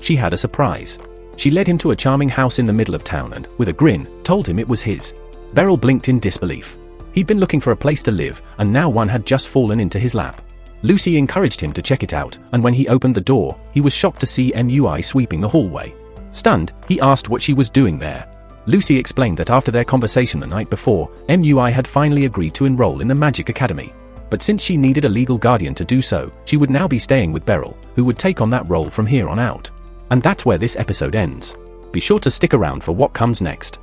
Speaker 1: she had a surprise. She led him to a charming house in the middle of town and, with a grin, told him it was his. Beryl blinked in disbelief. He'd been looking for a place to live, and now one had just fallen into his lap. Lucy encouraged him to check it out, and when he opened the door, he was shocked to see MUI sweeping the hallway. Stunned, he asked what she was doing there. Lucy explained that after their conversation the night before, MUI had finally agreed to enroll in the Magic Academy. But since she needed a legal guardian to do so, she would now be staying with Beryl, who would take on that role from here on out. And that's where this episode ends. Be sure to stick around for what comes next.